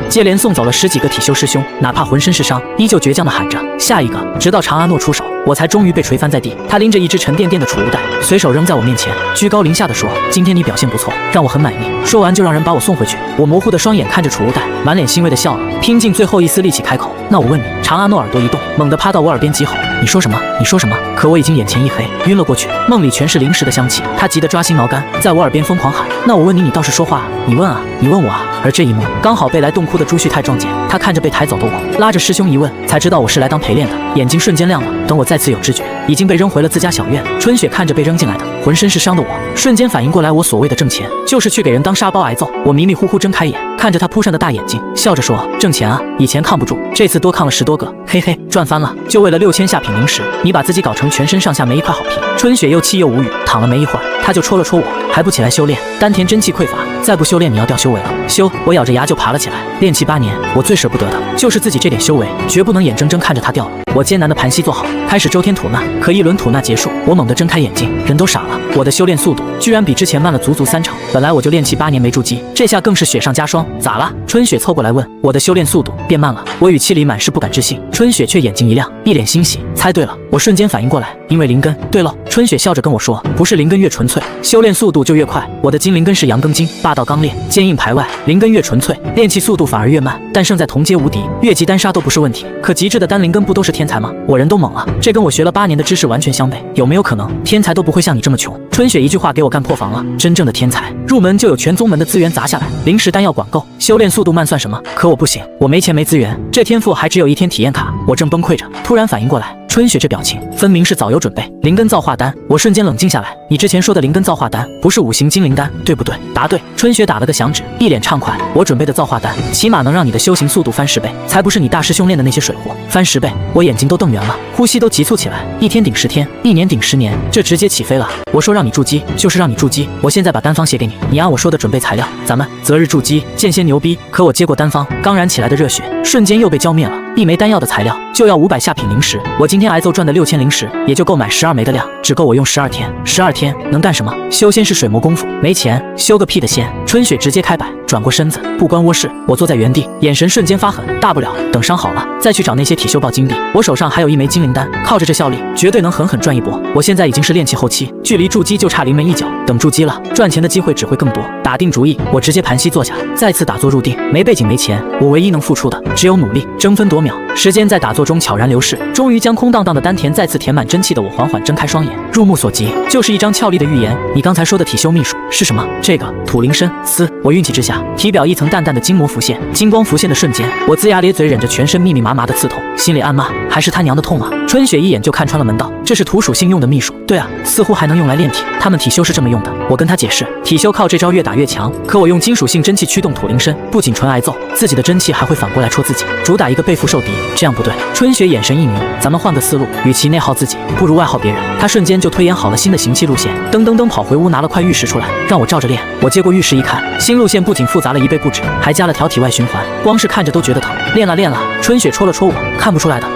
接连送走了10几个体修师兄，哪怕浑身是伤，依旧倔强的喊着下一个，直到长阿诺出手，我才终于被捶翻在地。他拎着一只沉甸甸的储物袋，随手扔在我面前，居高临下的说：“今天你表现不错，让我很满意。”说完就让人把我送回去。我模糊的双眼看着储物袋，满脸欣慰的笑了，拼尽最后一丝力气开口：“那我问你。”长阿诺耳朵一动，猛地趴到我耳边急吼：“你说什么？你说什么？”可我已经眼前一黑，晕了过去，梦里全是零食的香气。他急得抓心挠肝，在我耳边疯狂喊：“那我问你，你倒是说话啊！你问啊，你问我啊！”而这一幕刚好被来洞窟的朱旭太撞见，他看着被抬走的我，拉着师兄一问，才知道我是来当陪练的，眼睛瞬间亮了。等我再次有知觉，已经被扔回了自家小院。春雪看着被扔进来的浑身是伤的我，瞬间反应过来，我所谓的挣钱，就是去给人当沙包挨揍。我迷迷糊糊睁开眼，看着他扑上的大眼睛，笑着说：“挣钱啊，以前抗不住，这次多抗了10多个，嘿嘿，赚翻了。就为了6000下品灵石，你把自己搞成全身上下没一块好皮。”春雪又气又无语，躺了没一会儿，他就戳了戳我：“还不起来修炼？丹田真气匮乏，再不修炼你要掉修为了。”修！我咬着牙就爬了起来。练气8年，我最舍不得的就是自己这点修为，绝不能眼睁睁看着它掉了。我艰难的盘膝坐好，开始周天吐纳。可一轮吐纳结束，我猛地睁开眼睛，人都傻了。我的修炼速度居然比之前慢了足足3成。本来我就练气8年没筑基，这下更是雪上加霜。咋了？春雪凑过来问。我的修炼速度变慢了。我语气里满是不敢置信。春雪却眼睛一亮，一脸欣喜。猜对了。我瞬间反应过来，因为灵根。对了，春雪笑着跟我说，不是灵根越纯粹，修炼速度就越快。我的金灵根是阳庚金，霸道刚烈，坚硬排外。灵根越纯粹，练气速度反而越慢。但胜在同阶无敌，越级单杀都不是问题。可极致的单灵根不都是天才吗？我人都懵了，这跟我学了8年的知识完全相悖。有没有可能，天才都不会像你这么穷？春雪一句话给我干破防了。真正的天才，入门就有全宗门的资源砸下来，灵石丹药管够，修炼速度慢算什么？可我不行，我没钱没资源，这天赋还只有1天体验卡。我正崩溃着，突然反应过来，春雪这表情分明是早有准备。灵根造化丹，我瞬间冷静下来。你之前说的灵根造化丹，不是5行精灵丹，对不对？答对。春雪打了个响指，一脸畅快。我准备的造化丹，起码能让你的修行速度翻10倍，才不是你大师兄练的那些水货。翻10倍，我眼睛都瞪圆了，呼吸都急促起来。1天顶10天，1年顶10年，这直接起飞了。我说让你筑基，就是让你筑基。我现在把丹方写给你，你按我说的准备材料，咱们择日筑基。剑仙牛逼，可我接过丹方，刚燃起来的热血瞬间又被浇灭了。1枚丹药的材料就要500下品灵石，我今天挨揍赚的6000灵石，也就够买12枚的量，只够我用12天。12天能干什么？修仙是水磨功夫，没钱修个屁的仙！春雪直接开摆，转过身子，不关我事。我坐在原地，眼神瞬间发狠，大不了等伤好了再去找那些体修报金币。我手上还有1枚金灵丹，靠着这效力，绝对能狠狠赚一波。我现在已经是练气后期，距离筑基就差临门一脚，等筑基了，赚钱的机会只会更多。打定主意，我直接盘膝坐下，再次打坐入定。没背景没钱，我唯一能付出的只有努力，争分夺秒。时间在打坐中悄然流逝，终于将空荡荡的丹田再次填满真气的我缓缓睁开双眼，入目所及就是一张俏丽的预言。你刚才说的体修秘术是什么？这个土灵身。我运气之下，体表一层淡淡的筋膜浮现，金光浮现的瞬间，我龇牙咧嘴，忍着全身密密麻麻的刺痛，心里暗骂：还是他娘的痛啊！春雪一眼就看穿了门道，这是土属性用的秘术。对啊，似乎还能用来炼体，他们体修是这么用的。我跟他解释，体修靠这招越打越强，可我用金属性真气驱动土灵身，不仅纯挨揍，自己的真气还会反过来戳自己，主打一个背负受敌，这样不对。春雪眼神一凝，咱们换个思路，与其内耗自己，不如外耗别人。他瞬间就推演好了新的行气路线，噔跑回屋拿了块玉石出来，让我照着练。我接过玉石一看，新路线不仅复杂了1倍不止，还加了条体外循环，光是看着都觉得疼。练了，春雪戳了戳我，看不出来的，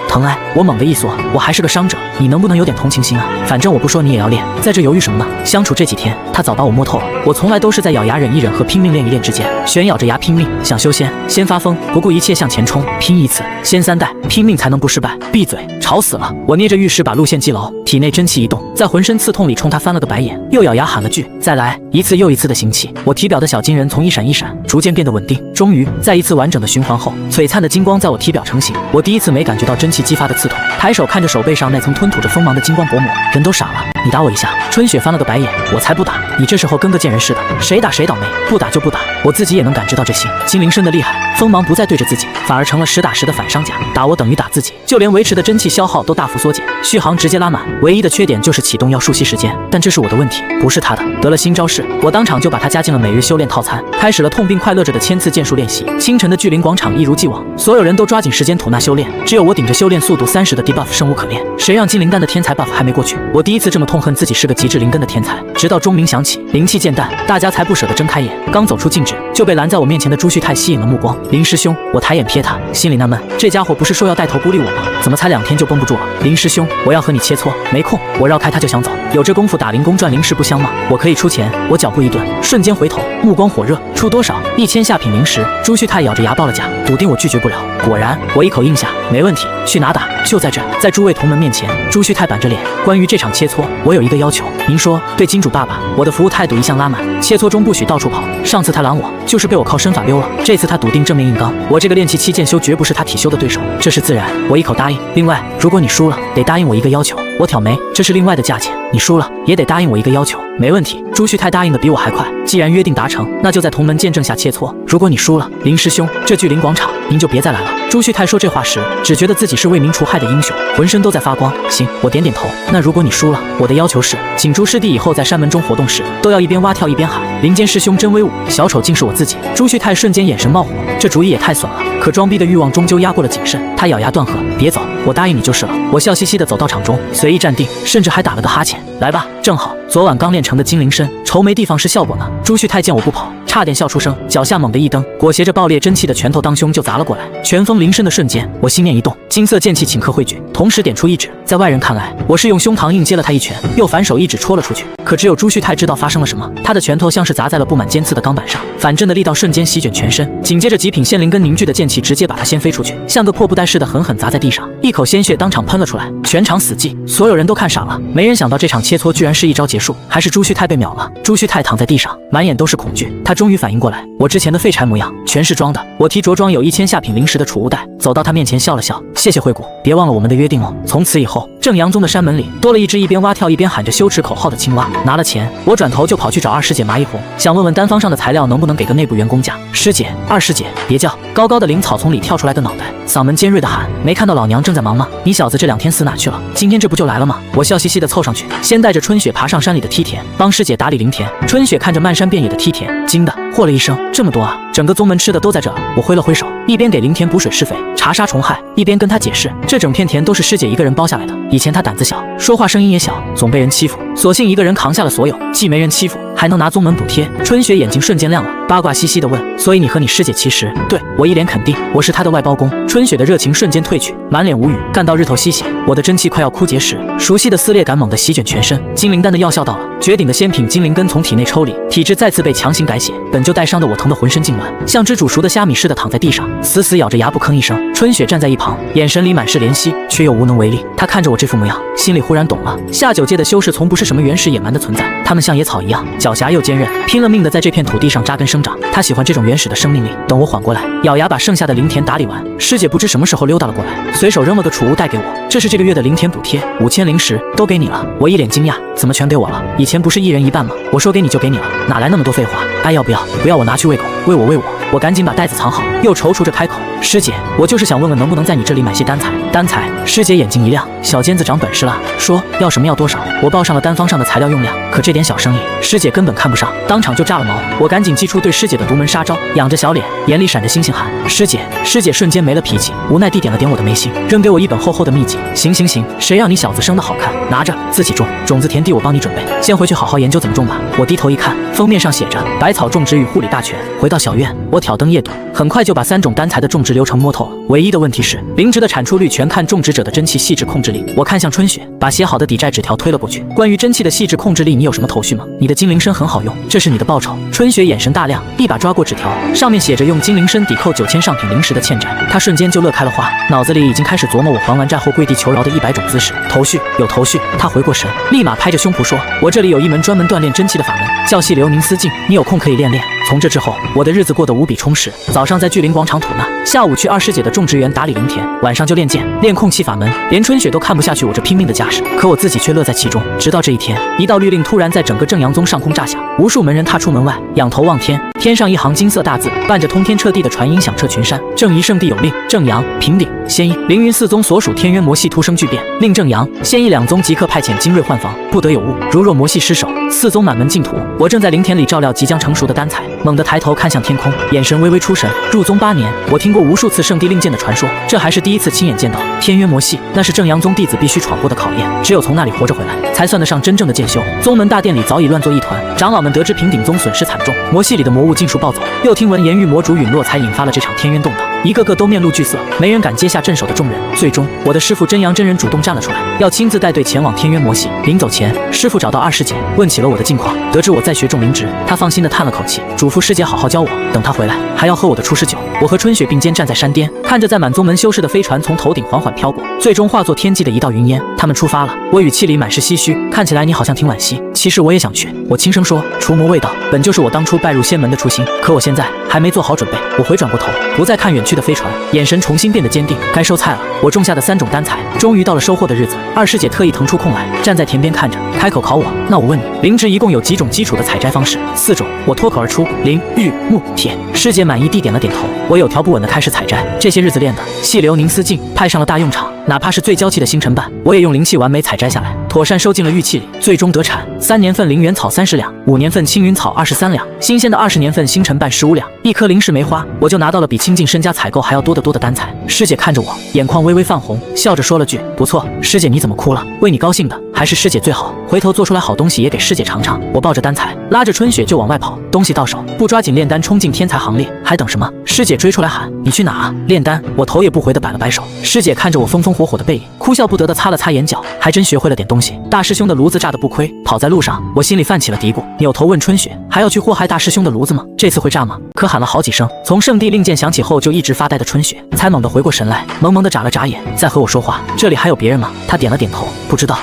疼哎！我猛地一缩，我还是个伤者，你能不能有点同情心啊？反正我不说你也要练，在这犹豫什么呢？相处这几天，他早把我摸透了。我从来都是在咬牙忍一忍和拼命练一练之间，选咬着牙拼命。想修仙，先发疯，不顾一切向前冲，拼一次，先3代，拼命才能不失败。闭嘴，吵死了！我捏着玉石把路线记牢，体内真气一动，在浑身刺痛里冲他翻了个白眼，又咬牙喊了句再来。一次又一次的行气，我体表的小金人从一闪一闪，逐渐变得稳定。终于在一次完整的循环后，璀璨的金光在我体表成型。我第一次没感觉到真气激发的刺痛，抬手看着手背上那层吞吐着锋芒的金光薄膜，人都傻了。你打我一下！春雪翻了个白眼，我才不打！你这时候跟个贱人似的，谁打谁倒霉，不打就不打。我自己也能感知到这些金灵身的厉害，锋芒不再对着自己，反而成了实打实的反伤甲，打我等于打自己，就连维持的真气消耗都大幅缩减，续航直接拉满。唯一的缺点就是启动要数息时间，但这是我的问题，不是他的。得了新招式，我当场就把他加进了每日修炼套餐，开始了痛并快乐着的千次剑术练习。清晨的巨灵广场一如既往，所有人都抓紧时间吐纳修炼，只有我顶着修炼速度30的 debuff 生无可恋。谁让金灵丹的天才 buff 还没过去？我第一次这么痛恨自己是个极致灵根的天才。直到钟鸣响起，灵气渐淡，大家才不舍得睁开眼。刚走出禁止，就被拦在我面前的朱旭泰吸引了目光。林师兄，我抬眼瞥他，心里纳闷，这家伙不是说要带头孤立我吗？怎么才2天就绷不住了？林师兄，我要和你切磋，没空。我绕开他就想走，有这功夫打灵宫赚灵石不香吗？我可以出钱。我脚步一顿，瞬间回头，目光火热，出多少？1000下品灵石。朱旭泰咬着牙报了价，笃定我拒绝不了。果然，我一口应下，没问题，去哪打？就在这。在诸位同门面前，朱旭泰板着脸，关于这场切磋，我有一个要求。您说？对金主爸爸，我的服务态度一向拉满，切磋中不许到处跑。上次他拦我，就是被我靠身法溜了。这次他笃定正面硬刚，我这个练气期剑修绝不是他体修的对手，这是自然。我一口答应。另外，如果你输了，得答应我一个要求。我挑眉，这是另外的价钱。你输了也得答应我一个要求。没问题。朱旭泰答应的比我还快。既然约定达成，那就在同门见证下切磋。如果你输了，林师兄，这巨灵广场您就别再来了。朱旭泰说这话时，只觉得自己是为民除害的英雄，浑身都在发光。行，我点点头。那如果你输了，我的要求是，请朱师弟以后在山门中活动时，都要一边蛙跳一边喊林间师兄真威武，小丑竟是我自己。朱旭泰瞬间眼神冒火，这主意也太损了。可装逼的欲望终究压过了谨慎，他咬牙断喝，别走，我答应你就是了。我笑嘻嘻地走到场中，随意站定，甚至还打了个哈欠。来吧，正好昨晚刚练成的金灵身，愁没地方施效果呢。朱旭泰见我不跑，差点笑出声，脚下猛地一蹬，裹挟着爆裂真气的拳头当胸就砸了过来。拳风灵身的瞬间，我心念一动，金色剑气顷刻汇聚，同时点出一指。在外人看来，我是用胸膛硬接了他一拳，又反手一指戳了出去。可只有朱旭泰知道发生了什么，他的拳头像是砸在了布满尖刺的钢板上，反震的力道瞬间席卷全身，紧接着极品仙灵根凝聚的剑气直接把他掀飞出去，像个破布袋似的狠狠砸在地上，一口鲜血当场喷了出来，全场死寂，所有人都看傻了。没人想到这场切磋居然是一招结束，还是朱旭泰被秒了。朱旭泰躺在地上，满眼都是恐惧，他终于反应过来，我之前的废柴模样全是装的。我提着装有1000下品灵石的储物袋，走到他面前笑了笑，谢谢惠顾，别忘了我们的约定哦。从此以后，正阳宗的山门里多了一只一边蛙跳一边喊着羞耻口号的青蛙。拿了钱，我转头就跑去找二师姐麻衣红，想问问单方上的材料能不能给个内部员工价。师姐，二师姐，别叫！高高的灵草丛里跳出来个脑袋，嗓门尖锐的喊：没看到老娘正在忙吗？你小子这2天死哪去了？今天这不就来了吗？我笑嘻嘻的凑上去，先带着春雪爬上山里的梯田，帮师姐打理灵田。春雪看着漫山遍野的梯田，惊的嚯了一声，这么多啊！整个宗门吃的都在这儿。我挥了挥手，一边给灵田补水施肥、查杀虫害，一边跟他解释，这整片田都是师姐一个人包下来的。以前她胆子小，说话声音也小，总被人欺负，索性一个人扛下了所有，既没人欺负，还能拿宗门补贴。春雪眼睛瞬间亮了，八卦兮兮的问：所以你和你师姐其实……对，我一脸肯定，我是她的外包工。春雪的热情瞬间褪去，满脸无语。干到日头西斜，我的真气快要枯竭时，熟悉的撕裂感猛地席卷全身。金灵丹的药效到了，绝顶的仙品金灵根从体内抽离，体质再次被强行改写，本就带伤的我疼得浑身痉挛，像只煮熟的虾米似的躺在地上，死死咬着牙不吭一声。春雪站在一旁，眼神里满是怜惜，却又无能为力。她看着我这副模样，心里忽然懂了，下九界的修士从不是什么原始野蛮的存在，他们像野草一样狡黠又坚韧，拼了命的在这片土地上扎根生长。他喜欢这种原始的生命力。等我缓过来，咬牙把剩下的灵田打理完，师姐不知什么时候溜达了过来，随手扔了个储物袋给我，这是这个月的灵田补贴，5000灵石都给你了。我一脸惊讶，怎么全给我了？以前不是一人一半吗？我说给你就给你了，哪来那么多废话？爱要不要？不要我拿去喂狗，喂我喂我。我赶紧把袋子藏好，又踌躇着开口：师姐，我就是想问问能不能在你这里买些丹材。丹材？师姐眼睛一亮，小尖子长本事了，说要什么要多少。我报上了单方上的材料用量，可这点小生意，师姐根本看不上，当场就炸了毛。我赶紧祭出对师姐的独门杀招，仰着小脸，眼里闪着星星喊：师姐！师姐瞬间没了脾气，无奈地点了点我的眉心，扔给我一本厚厚的秘籍。行行行，谁让你小子生得好看，拿着自己种，种子田地我帮你准备，先回去好好研究怎么种吧。我低头一看，封面上写着百草种植与护理大全。回到小院，我挑灯夜读，很快就把3种丹材的种植流程摸透了。唯一的问题是，灵植的产出率全看种植者的真气细致控制力。我看向春雪，把写好的抵债纸条推了过去。关于真气的细致控制力，你有什么头绪吗？你的金灵参很好用，这是你的报酬。春雪眼神大亮，一把抓过纸条，上面写着用金灵参抵扣9000上品灵石的欠债。她瞬间就乐开了花，脑子里已经开始琢磨我还完债后跪地求饶的100种姿势。头绪有头绪。她回过神，立马拍着胸脯说：我这里有一门专门锻炼真气的法门，叫细流凝丝镜，你有空可以练练。从这之后，我的日子过得无比充实。早上在巨灵广场吐纳，下午去二师姐的种植园打理灵田，晚上就练剑，练控气法门。连春雪都看不下去我这拼命的架势，可我自己却乐在其中。直到这一天，一道律令突然在整个正阳宗上空炸响，无数门人踏出门外，仰头望天，天上一行金色大字，伴着通天彻地的传音响彻群山。正一圣地有令，正阳、平顶、仙一、凌云四宗所属天渊魔系突生巨变，令正阳、仙一两宗即刻派遣精锐换防，不得有误。如若魔系失守，四宗满门净土。我正在灵田里照料即将成熟的丹彩，猛地抬头看向天空，眼神微微出神。入宗8年，我听过无数次圣地令剑的传说，这还是第一次亲眼见到天渊魔系，那是正阳宗弟子必须闯过的考验，只有从那里活着回来，才算得上真正的剑修。宗门大殿里早已乱作一团，长老们得知平顶宗损失惨重，魔系里的魔物尽数暴走，又听闻炎域魔主陨落，才引发了这场天渊动荡。一个个都面露惧色，没人敢接下镇守的重任。最终，我的师父真阳真人主动站了出来，要亲自带队前往天渊魔系。临走前，师父找到二师姐，问起了我的近况，得知我在学众灵职，他放心地叹了口气，嘱咐师姐好好教我，等他回来还要喝我的出师酒。我和春雪并肩站在山巅，看着载满宗门修士的飞船从头顶缓缓飘过，最终化作天际的一道云烟。他们出发了，我语气里满是唏嘘，看起来你好像挺惋惜。其实我也想去，我轻声说，除魔卫道本就是我当初拜入仙门的初心，可我现在还没做好准备。我回转过头，不再看远去的飞船，眼神重新变得坚定。该收菜了，我种下的3种丹彩，终于到了收获的日子。二师姐特意腾出空来，站在田边看着，开口考我，那我问你，灵植一共有几种基础的采摘方式？4种。我脱口而出，灵、玉、木、铁。师姐满意地点了点头。我有条不紊地开始采摘，这些日子练的细流凝丝劲，派上了大用场。哪怕是最娇气的星辰瓣，我也用灵气完美采摘下来，妥善收进了玉器里，最终得产3年份灵元草30两，5年份青云草23两，新鲜的20年份星辰瓣15两，一颗灵石梅花，我就拿到了比倾尽身家采购还要多得多的丹彩。师姐看着我，眼眶微微泛红，笑着说了句不错。师姐你怎么哭了？为你高兴的还是师姐最好，回头做出来好东西也给师姐尝尝。我抱着丹彩，拉着春雪就往外跑，东西到手，不抓紧炼丹冲进天才行列，还等什么？师姐追出来喊，你去哪啊？炼丹。我头也不回的摆了摆手。师姐看着我风风火火的背影，哭笑不得的擦了擦眼角，还真学会了点东西。大师兄的炉子炸得不亏，跑在路上，我心里泛起了嘀咕，扭头问春雪，还要去祸害大师兄的炉子吗？这次会炸吗？可喊了好几声，从圣地令箭响起后就一直发呆的春雪，才猛地回过神来，萌萌地眨了眨眼，在和我说话。这里还有别人吗？他点了点头，不知道。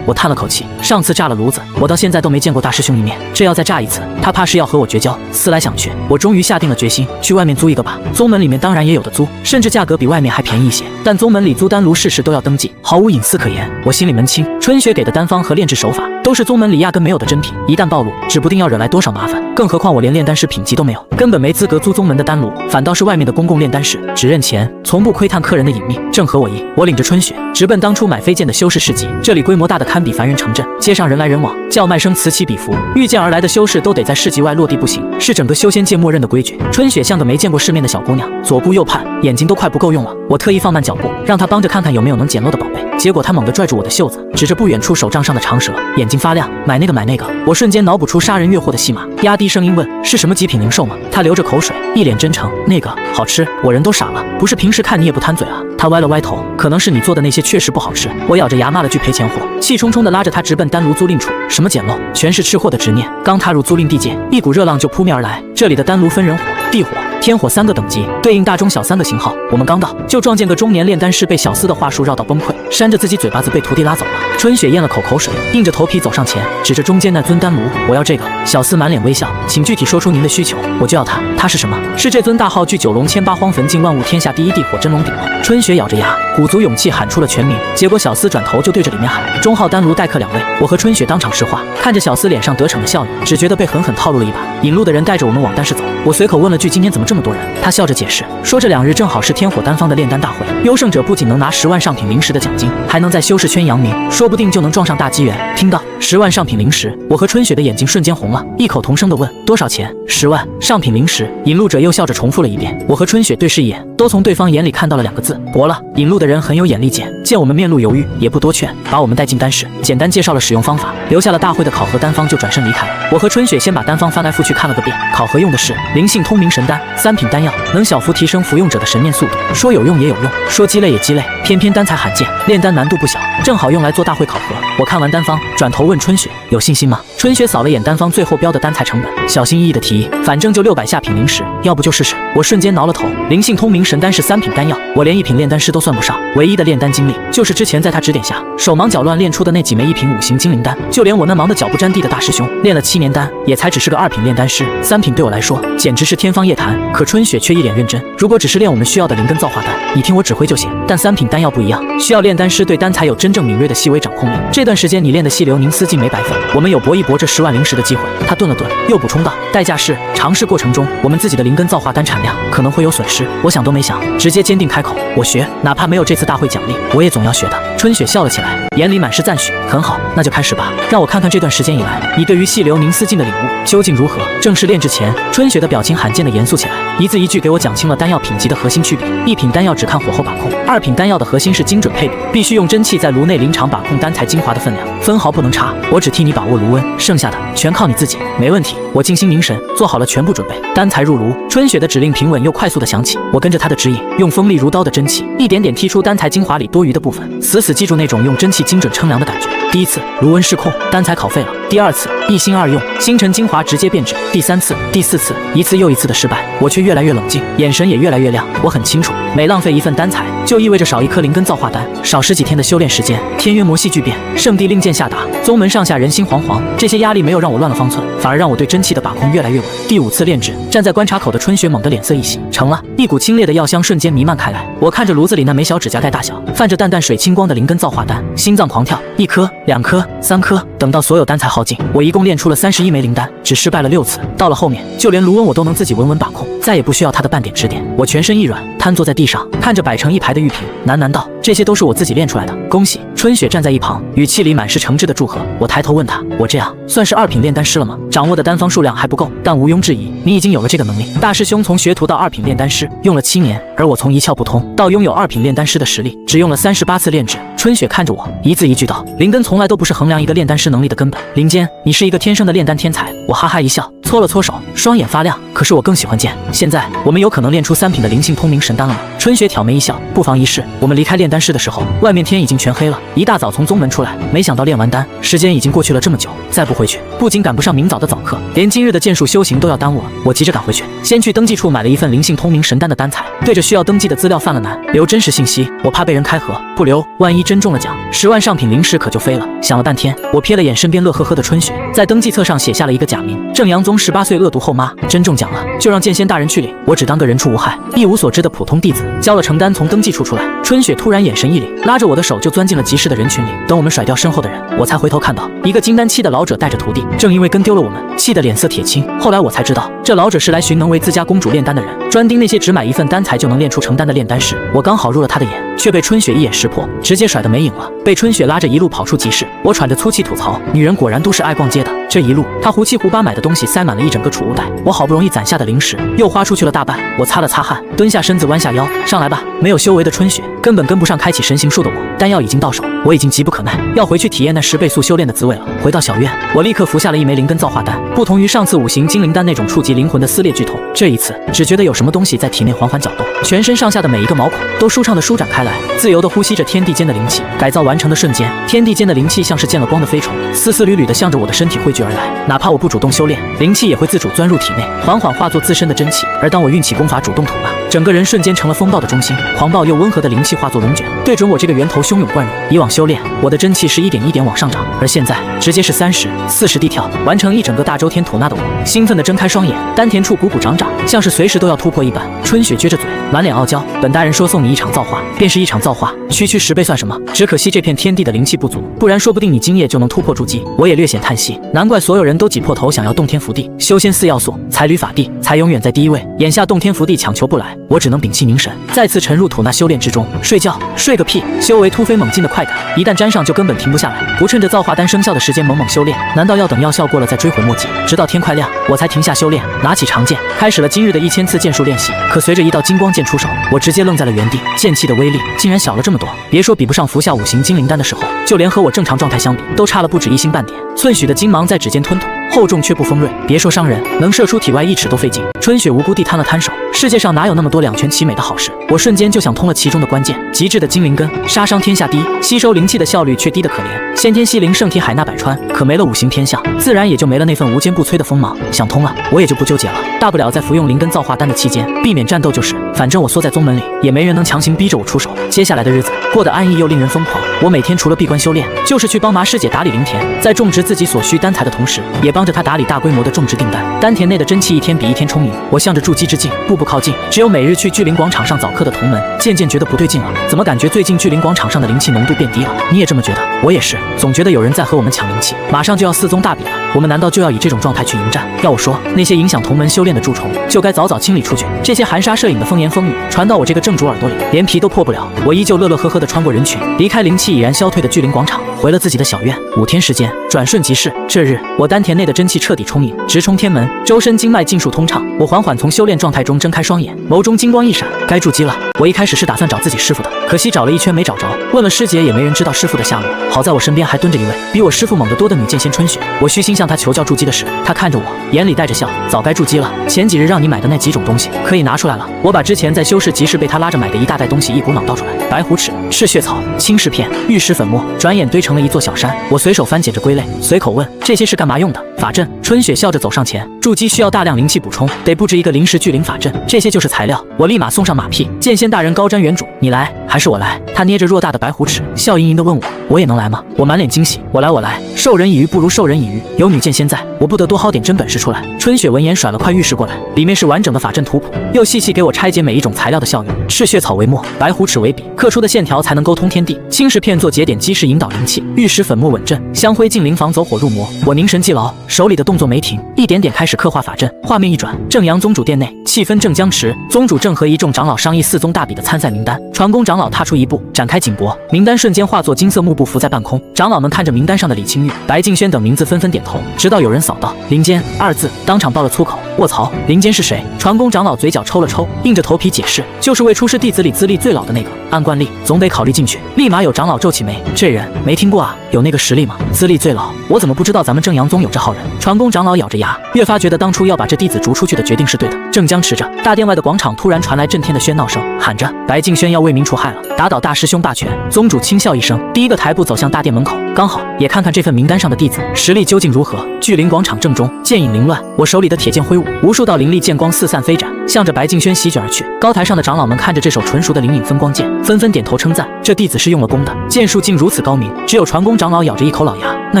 我叹了口气，上次炸了炉子，我到现在都没见过大师兄一面，这要再炸一次，他怕是要和我绝交。思来想去，我终于下定了决心，去外面租一个吧。宗门里面当然也有的租，甚至价格比外面还便宜一些，但宗门里租丹炉事事都要登记，毫无隐私可言。我心里门清，春雪给的丹方和炼制手法都是宗门里压根没有的珍品，一旦暴露，指不定要惹来多少麻烦。更何况我连炼丹师品级都没有，根本没资格租宗门的丹炉，反倒是外面的公共炼丹室，只认钱，从不窥探客人的隐秘，正合我意。我领着春雪直奔当初买飞剑的修士市集，这里规模大的堪比凡人城镇，街上人来人往，叫卖声此起彼伏，遇见而来的修士都得在市集外落地不行，是整个修仙界默认的规矩。春雪像个没见过世面的小姑娘，左顾右盼，眼睛都快不够用了。我特意放慢脚步，让她帮着看看有没有能捡漏的宝贝。结果她猛地拽住我的袖子，指着不远处手杖上的长蛇，眼睛发亮，买那个买那个。我瞬间脑补出杀人越货的戏码，压低声音问，是什么极品灵兽吗？她流着口水，一脸真诚，那个好吃。我人都傻了，不是平时看你也不贪嘴啊。她歪了歪头，可能是你做的那些确实不好吃。我咬着牙骂了句赔钱货，气冲冲地拉着她直奔丹炉租赁处。什么捡漏，全是吃货的执念。刚踏入租赁地界，一股热浪就扑面而来。这里的丹炉分人火、地火、天火3个等级，对应大中小3个型号。我们刚到，就撞见个中年炼丹师被小厮的话术绕到崩溃，扇着自己嘴巴子被徒弟拉走了。春雪咽了口口水，硬着头皮走上前，指着中间那尊丹炉，我要这个。小厮满脸微笑，请具体说出您的需求，我就要它。它是什么？是这尊大号聚九龙千八荒焚尽万物天下第一地火真龙鼎吗？春雪咬着牙，鼓足勇气喊出了全名。结果小厮转头就对着里面喊，中号丹炉待客2位。我和春雪当场石化，看着小厮脸上得逞的笑意，只觉得被狠狠套路了一把。引路的人带着我们往丹室走，我随口问了句今天怎么这么多人，他笑着解释说这2日正好是天火丹方的炼丹大会，优胜者不仅能拿10万上品灵石的奖金，还能在修士圈扬名，说不定就能撞上大机缘。听到10万上品灵石，我和春雪的眼睛瞬间红了，异口同声地问多少钱？10万上品灵石。引路者又笑着重复了一遍。我和春雪对视一眼，都从对方眼里看到了2个字，薄了。引路的人很有眼力见，见我们面露犹豫，也不多劝，把我们带进丹室，简单介绍了使用方法，留下了大会的考核丹方，就转身离开了。我和春雪先把丹方翻来覆去看了个遍，考核用的是灵性通明神丹，3品丹药，能小幅提升服用者的神念速度，说有用也有用，说鸡肋也鸡肋，偏偏丹材罕见，炼丹难度不小，正好用来做大会考核。我看完丹方，转头问春雪有信心吗？春雪扫了眼丹方最后标的丹材成本，小心翼翼地提议，反正就600下品灵石，要不就试试。我瞬间挠了头，灵性通明神丹是3品丹药，我连1品炼丹师都算不上，唯一的炼丹经历就是之前在他指点下手忙脚乱练出的那几枚1品5行精灵丹。就连我那忙得脚不沾地的大师兄，练了7年丹，也才只是个2品炼丹师，3品对我来说简直是天方夜谭。可春雪却一脸认真，如果只是练我们需要的灵根造化丹，你听我指挥就行。但3品丹药不一样，需要炼丹师对丹材有真正敏锐的细微掌控力。这段时间你练的细流凝思境没白费，我们有搏一搏这10万灵石的机会。他顿了顿，又补充道，代价是尝试过程中我们自己的灵根造化丹产量可能会有损失。我想都没想，直接坚定开口，我学，哪怕没有这次大会奖励，我也总要学的。春雪笑了起来，眼里满是赞许，很好，那就开始吧，让我看看这段时间以来你对于细流凝思境的领悟究竟如何。正式炼制前，春雪的表情罕见的严肃起来，一字一句给我讲清了丹药品级的核心区别。1品丹药只看火候把控，2品丹药的核心是精准配比，必须用真气在炉内临场把控丹材精华的分量，分毫不能差。我只替你把握炉温，剩下的全靠你自己。没问题，我静心凝神，做好了全部准备。丹材入炉，春雪的指令平稳又快速的响起，我跟着她的指引，用锋利如刀的真气一点点剔出丹材精华里多余的部分，死死记住那种用真气精准称量的感觉。第一次炉温失控，丹材烤废了；第二次一心二用，星辰精华直接变质；第3次、第4次，一次又一次的失败，我却越来越冷静，眼神也越来越亮。我很清楚，每浪费1份丹材，就意味着少1颗灵根造化丹，少10几天的修炼时间。天渊魔系巨变，圣地令箭下达，宗门上下人心惶惶，这些压力没有让我乱了方寸，反而让我对真气的把控越来越稳。第5次炼制，站在观察口的春雪猛地脸色一喜，成了！一股清冽的药香瞬间弥漫开来。我看着炉子里那枚小指甲盖大小、泛着淡淡水清光的灵根造化丹，心脏狂跳，1颗、2颗、3颗，等到所有丹材耗尽，我一共炼出了31枚灵丹，只失败了6次。到了后面，就连炉温我都能自己稳稳把控，再也不需要他的半点指点。我全身一软，瘫坐在地上，看着摆成一排的玉瓶，喃喃道：“这些都是我自己炼出来的，恭喜！”春雪站在一旁，语气里满是诚挚的祝贺。我抬头问他：“我这样算是2品炼丹师了吗？掌握的丹方数量还不够，但毋庸置疑，你已经有了这个能力。大师兄从学徒到2品炼丹师用了7年，而我从一窍不通到拥有2品炼丹师的实力，只用了38次炼制。”春雪看着我，一字一句道：“灵根从来都不是衡量一个炼丹师能力的根本。林坚，你是一个天生的炼丹天才。”我哈哈一笑，搓了搓手，双眼发亮。可是我更喜欢剑。现在我们有可能炼出3品的灵性通明神丹了吗？春雪挑眉一笑，不妨一试。我们离开炼丹室的时候，外面天已经全黑了。一大早从宗门出来，没想到炼完丹，时间已经过去了这么久，再不回去，不仅赶不上明早的早课，连今日的剑术修行都要耽误了。我急着赶回去，先去登记处买了一份灵性通明神丹的丹材，对着需要登记的资料犯了难，留真实信息，我怕被人开盒，不留，万一真中了奖，10万上品灵石可就飞了。想了半天，我瞥了眼身边乐呵呵的春雪，在登记册上写下了一个假名：正阳宗18岁恶毒后妈。真中奖了，就让剑仙大人去领，我只当个人畜无害、一无所知的普通弟子。交了成单，从登记处出来，春雪突然眼神一凛，拉着我的手就钻进了集市的人群里。等我们甩掉身后的人，我才回头看到一个金丹期的老者带着徒弟，正因为跟丢了我们，气得脸色铁青。后来我才知道，这老者是来寻能为自家公主炼丹的人，专盯那些只买1份丹材就能炼出成丹的炼丹师。我刚好入了他的眼，却被春雪一眼识破，直接甩得没影了。被春雪拉着一路跑出集市，我喘着粗气吐槽：女人果然都是爱逛街的。这一路，她胡七胡八买的东西塞满了一整个储物袋，我好不容易攒下的零食又花出去了大半。我擦了擦汗，蹲下身子，弯下腰，上来吧。没有修为的春雪根本跟不上开启神行术的我，丹药已经到手，我已经急不可耐，要回去体验那10倍速修炼的滋味了。回到小院，我立刻服下了1枚灵根造化丹，不同于上次5行精灵丹那种触及灵魂的撕裂剧痛，这一次只觉得有什么东西在体内缓缓搅动，全身上下的每一个毛孔都舒畅的舒展开来，自由的呼吸着天地间的灵气。改造完成的瞬间，天地间的灵气像是见了光的飞虫，丝丝缕缕的向着我的身体汇聚而来。哪怕我不主动修炼，灵气也会自主钻入体内，缓缓化作自身的真气。而当我运起功法主动吐纳，整个人瞬间成了风暴的中心，狂暴又温和的灵气化作龙卷，对准我这个源头汹涌灌入。以往修炼，我的真气是一点一点往上涨，而现在直接是30、40地跳，完成一整个大周天吐纳的我，兴奋地睁开双眼，丹田处鼓鼓掌掌，像是随时都要突破一般。春雪撅着嘴，满脸傲娇：本大人说送你一场造化，便是一场造化，区区10倍算什么？只可惜这片天地的灵气不足，不然说不定你今夜就能突破筑基。我也略显叹息，难怪所有人都挤破头想要洞天福地。修仙4要素，才履法地，才永远在第一位。眼下洞天福地强求不来，我只能屏气凝神，再次沉入吐纳修炼之中。睡觉？睡个屁！修为突飞猛进的快感，一旦沾上就根本停不下来。不趁着造化丹生效的时间猛猛修炼，难道要等药效过了再追悔莫及？直到天快亮，我才停下修炼，拿起长剑，开始了今日的1000次剑术练习。可随着一道金光剑出手，我直接愣在了原地，剑气的威力竟然小了这么多。别说比不上服下5行精灵丹的时候，就连和我正常状态相比，都差了不止1星半点。寸许的金芒在指尖吞吐，厚重却不锋锐，别说伤人，能射出体外1尺都费劲。春雪无辜地摊了摊手，世界上哪有那么多两全其美的好事？我瞬间就想通了其中的关键：极致的精灵根，杀伤天下第一，吸收灵气的效率却低得可怜。先天西灵圣体海纳百川，可没了五行天象，自然也就没了那份无坚不摧的锋芒。想通了，我也就不纠结了，大不了在服用灵根造化丹的期间，避免战斗就是。反正我缩在宗门里，也没人能强行逼着我出手。接下来的日子过得安逸又令人疯狂。我每天除了闭关修炼，就是去帮麻师姐打理灵田，在种植自己所需丹材的同时，也帮着她打理大规模的种植订单。丹田内的真气一天比一天充盈，我向着筑基之境步步靠近。只有每日去聚灵广场上早课的同门，渐渐觉得不对劲了。怎么感觉最近聚灵广场上的灵气浓度变低了？你也这么觉得？我也是，总觉得有人在和我们抢灵气。马上就要4宗大比了，我们难道就要以这种状态去迎战？要我说，那些影响同门修炼的蛀虫，就该早早清理出去。这些含沙射影的风言风语传到我这个正主耳朵里，连皮都破不了。我依旧乐乐呵呵地穿过人群，离开灵气已然消退的聚灵广场，回了自己的小院。5天时间转瞬即逝，这日我丹田内的真气彻底充盈，直冲天门，周身经脉尽数通畅。我缓缓从修炼状态中睁开双眼，眸中金光一闪，该筑基了。我一开始是打算找自己师傅的，可惜找了一圈没找着，问了师姐也没人知道师傅的下落。好在我身边还蹲着一位比我师傅猛得多的女剑仙春雪，我虚心向她求教筑基的事，她看着我，眼里带着笑，早该筑基了。前几日让你买的那几种东西可以拿出来了。我把之前在修士集市被她拉着买的一大袋东西一股脑倒出来，白虎齿、赤血草、青石片、玉石粉末，转眼堆成了一座小山。我随手翻捡着归类，随口问这些是干嘛用的？法阵。春雪笑着走上前，筑基需要大量灵气补充，得布置一个临时聚灵法阵，这些就是材料。我立马送上马屁，剑仙大人高瞻远瞩，你来还是我来？他捏着偌大的白虎齿，笑盈盈地问我也能来吗？我满脸惊喜，我来，授人以鱼不如授人以渔，有女剑仙在，我不得多薅点真本事出来。春雪闻言甩了块玉石过来，里面是完整的法阵图谱，又细细给我拆解每一种材料的效用。赤血草为墨，白虎齿为笔，刻出的线条才能沟通天地。青石片做节点基石引导灵气，玉石粉末稳阵，香灰进灵房走火入魔。我凝神记牢，手里的动作没停，一点点开始刻画法阵。画面一转，正阳宗主殿内，气氛正僵持，宗主正和一众长老商议4宗大比的参赛名单。传功长老踏出一步，展开锦帛，名单瞬间化作金色幕布浮在半空。长老们看着名单上的李清玉、白敬轩等名字纷纷点头，直到有人扫到林间2字，当场爆了粗口。卧槽，林间是谁？传功长老嘴角抽了抽，硬着头皮解释，就是位出师弟子里资历最老的那个，按惯例总得考虑进去。立马有长老皱起眉，这人没听过啊，有那个实力吗？资历最老，我怎么不知道咱们正阳宗有这号人？传功长老咬着牙，越发觉得当初要把这弟子逐出去的决定是对的。正僵持着，大殿外的广场突然传来震天的喧闹声，喊着白敬轩要为民除害了，打倒大师兄霸权。宗主轻笑一声，第一个抬步走向大殿门口，刚好也看看这份名单上的弟子实力究竟如何。聚灵广场正中，剑影凌乱，我手里的铁剑挥舞，无数道凌厉剑光四散飞展，向着白敬轩席卷而去。高台上的长老们看着这手纯熟的灵影分光剑，纷纷点头称赞，这弟子是用了功的，剑术竟如此高明。只有传功长老咬着一口老牙，那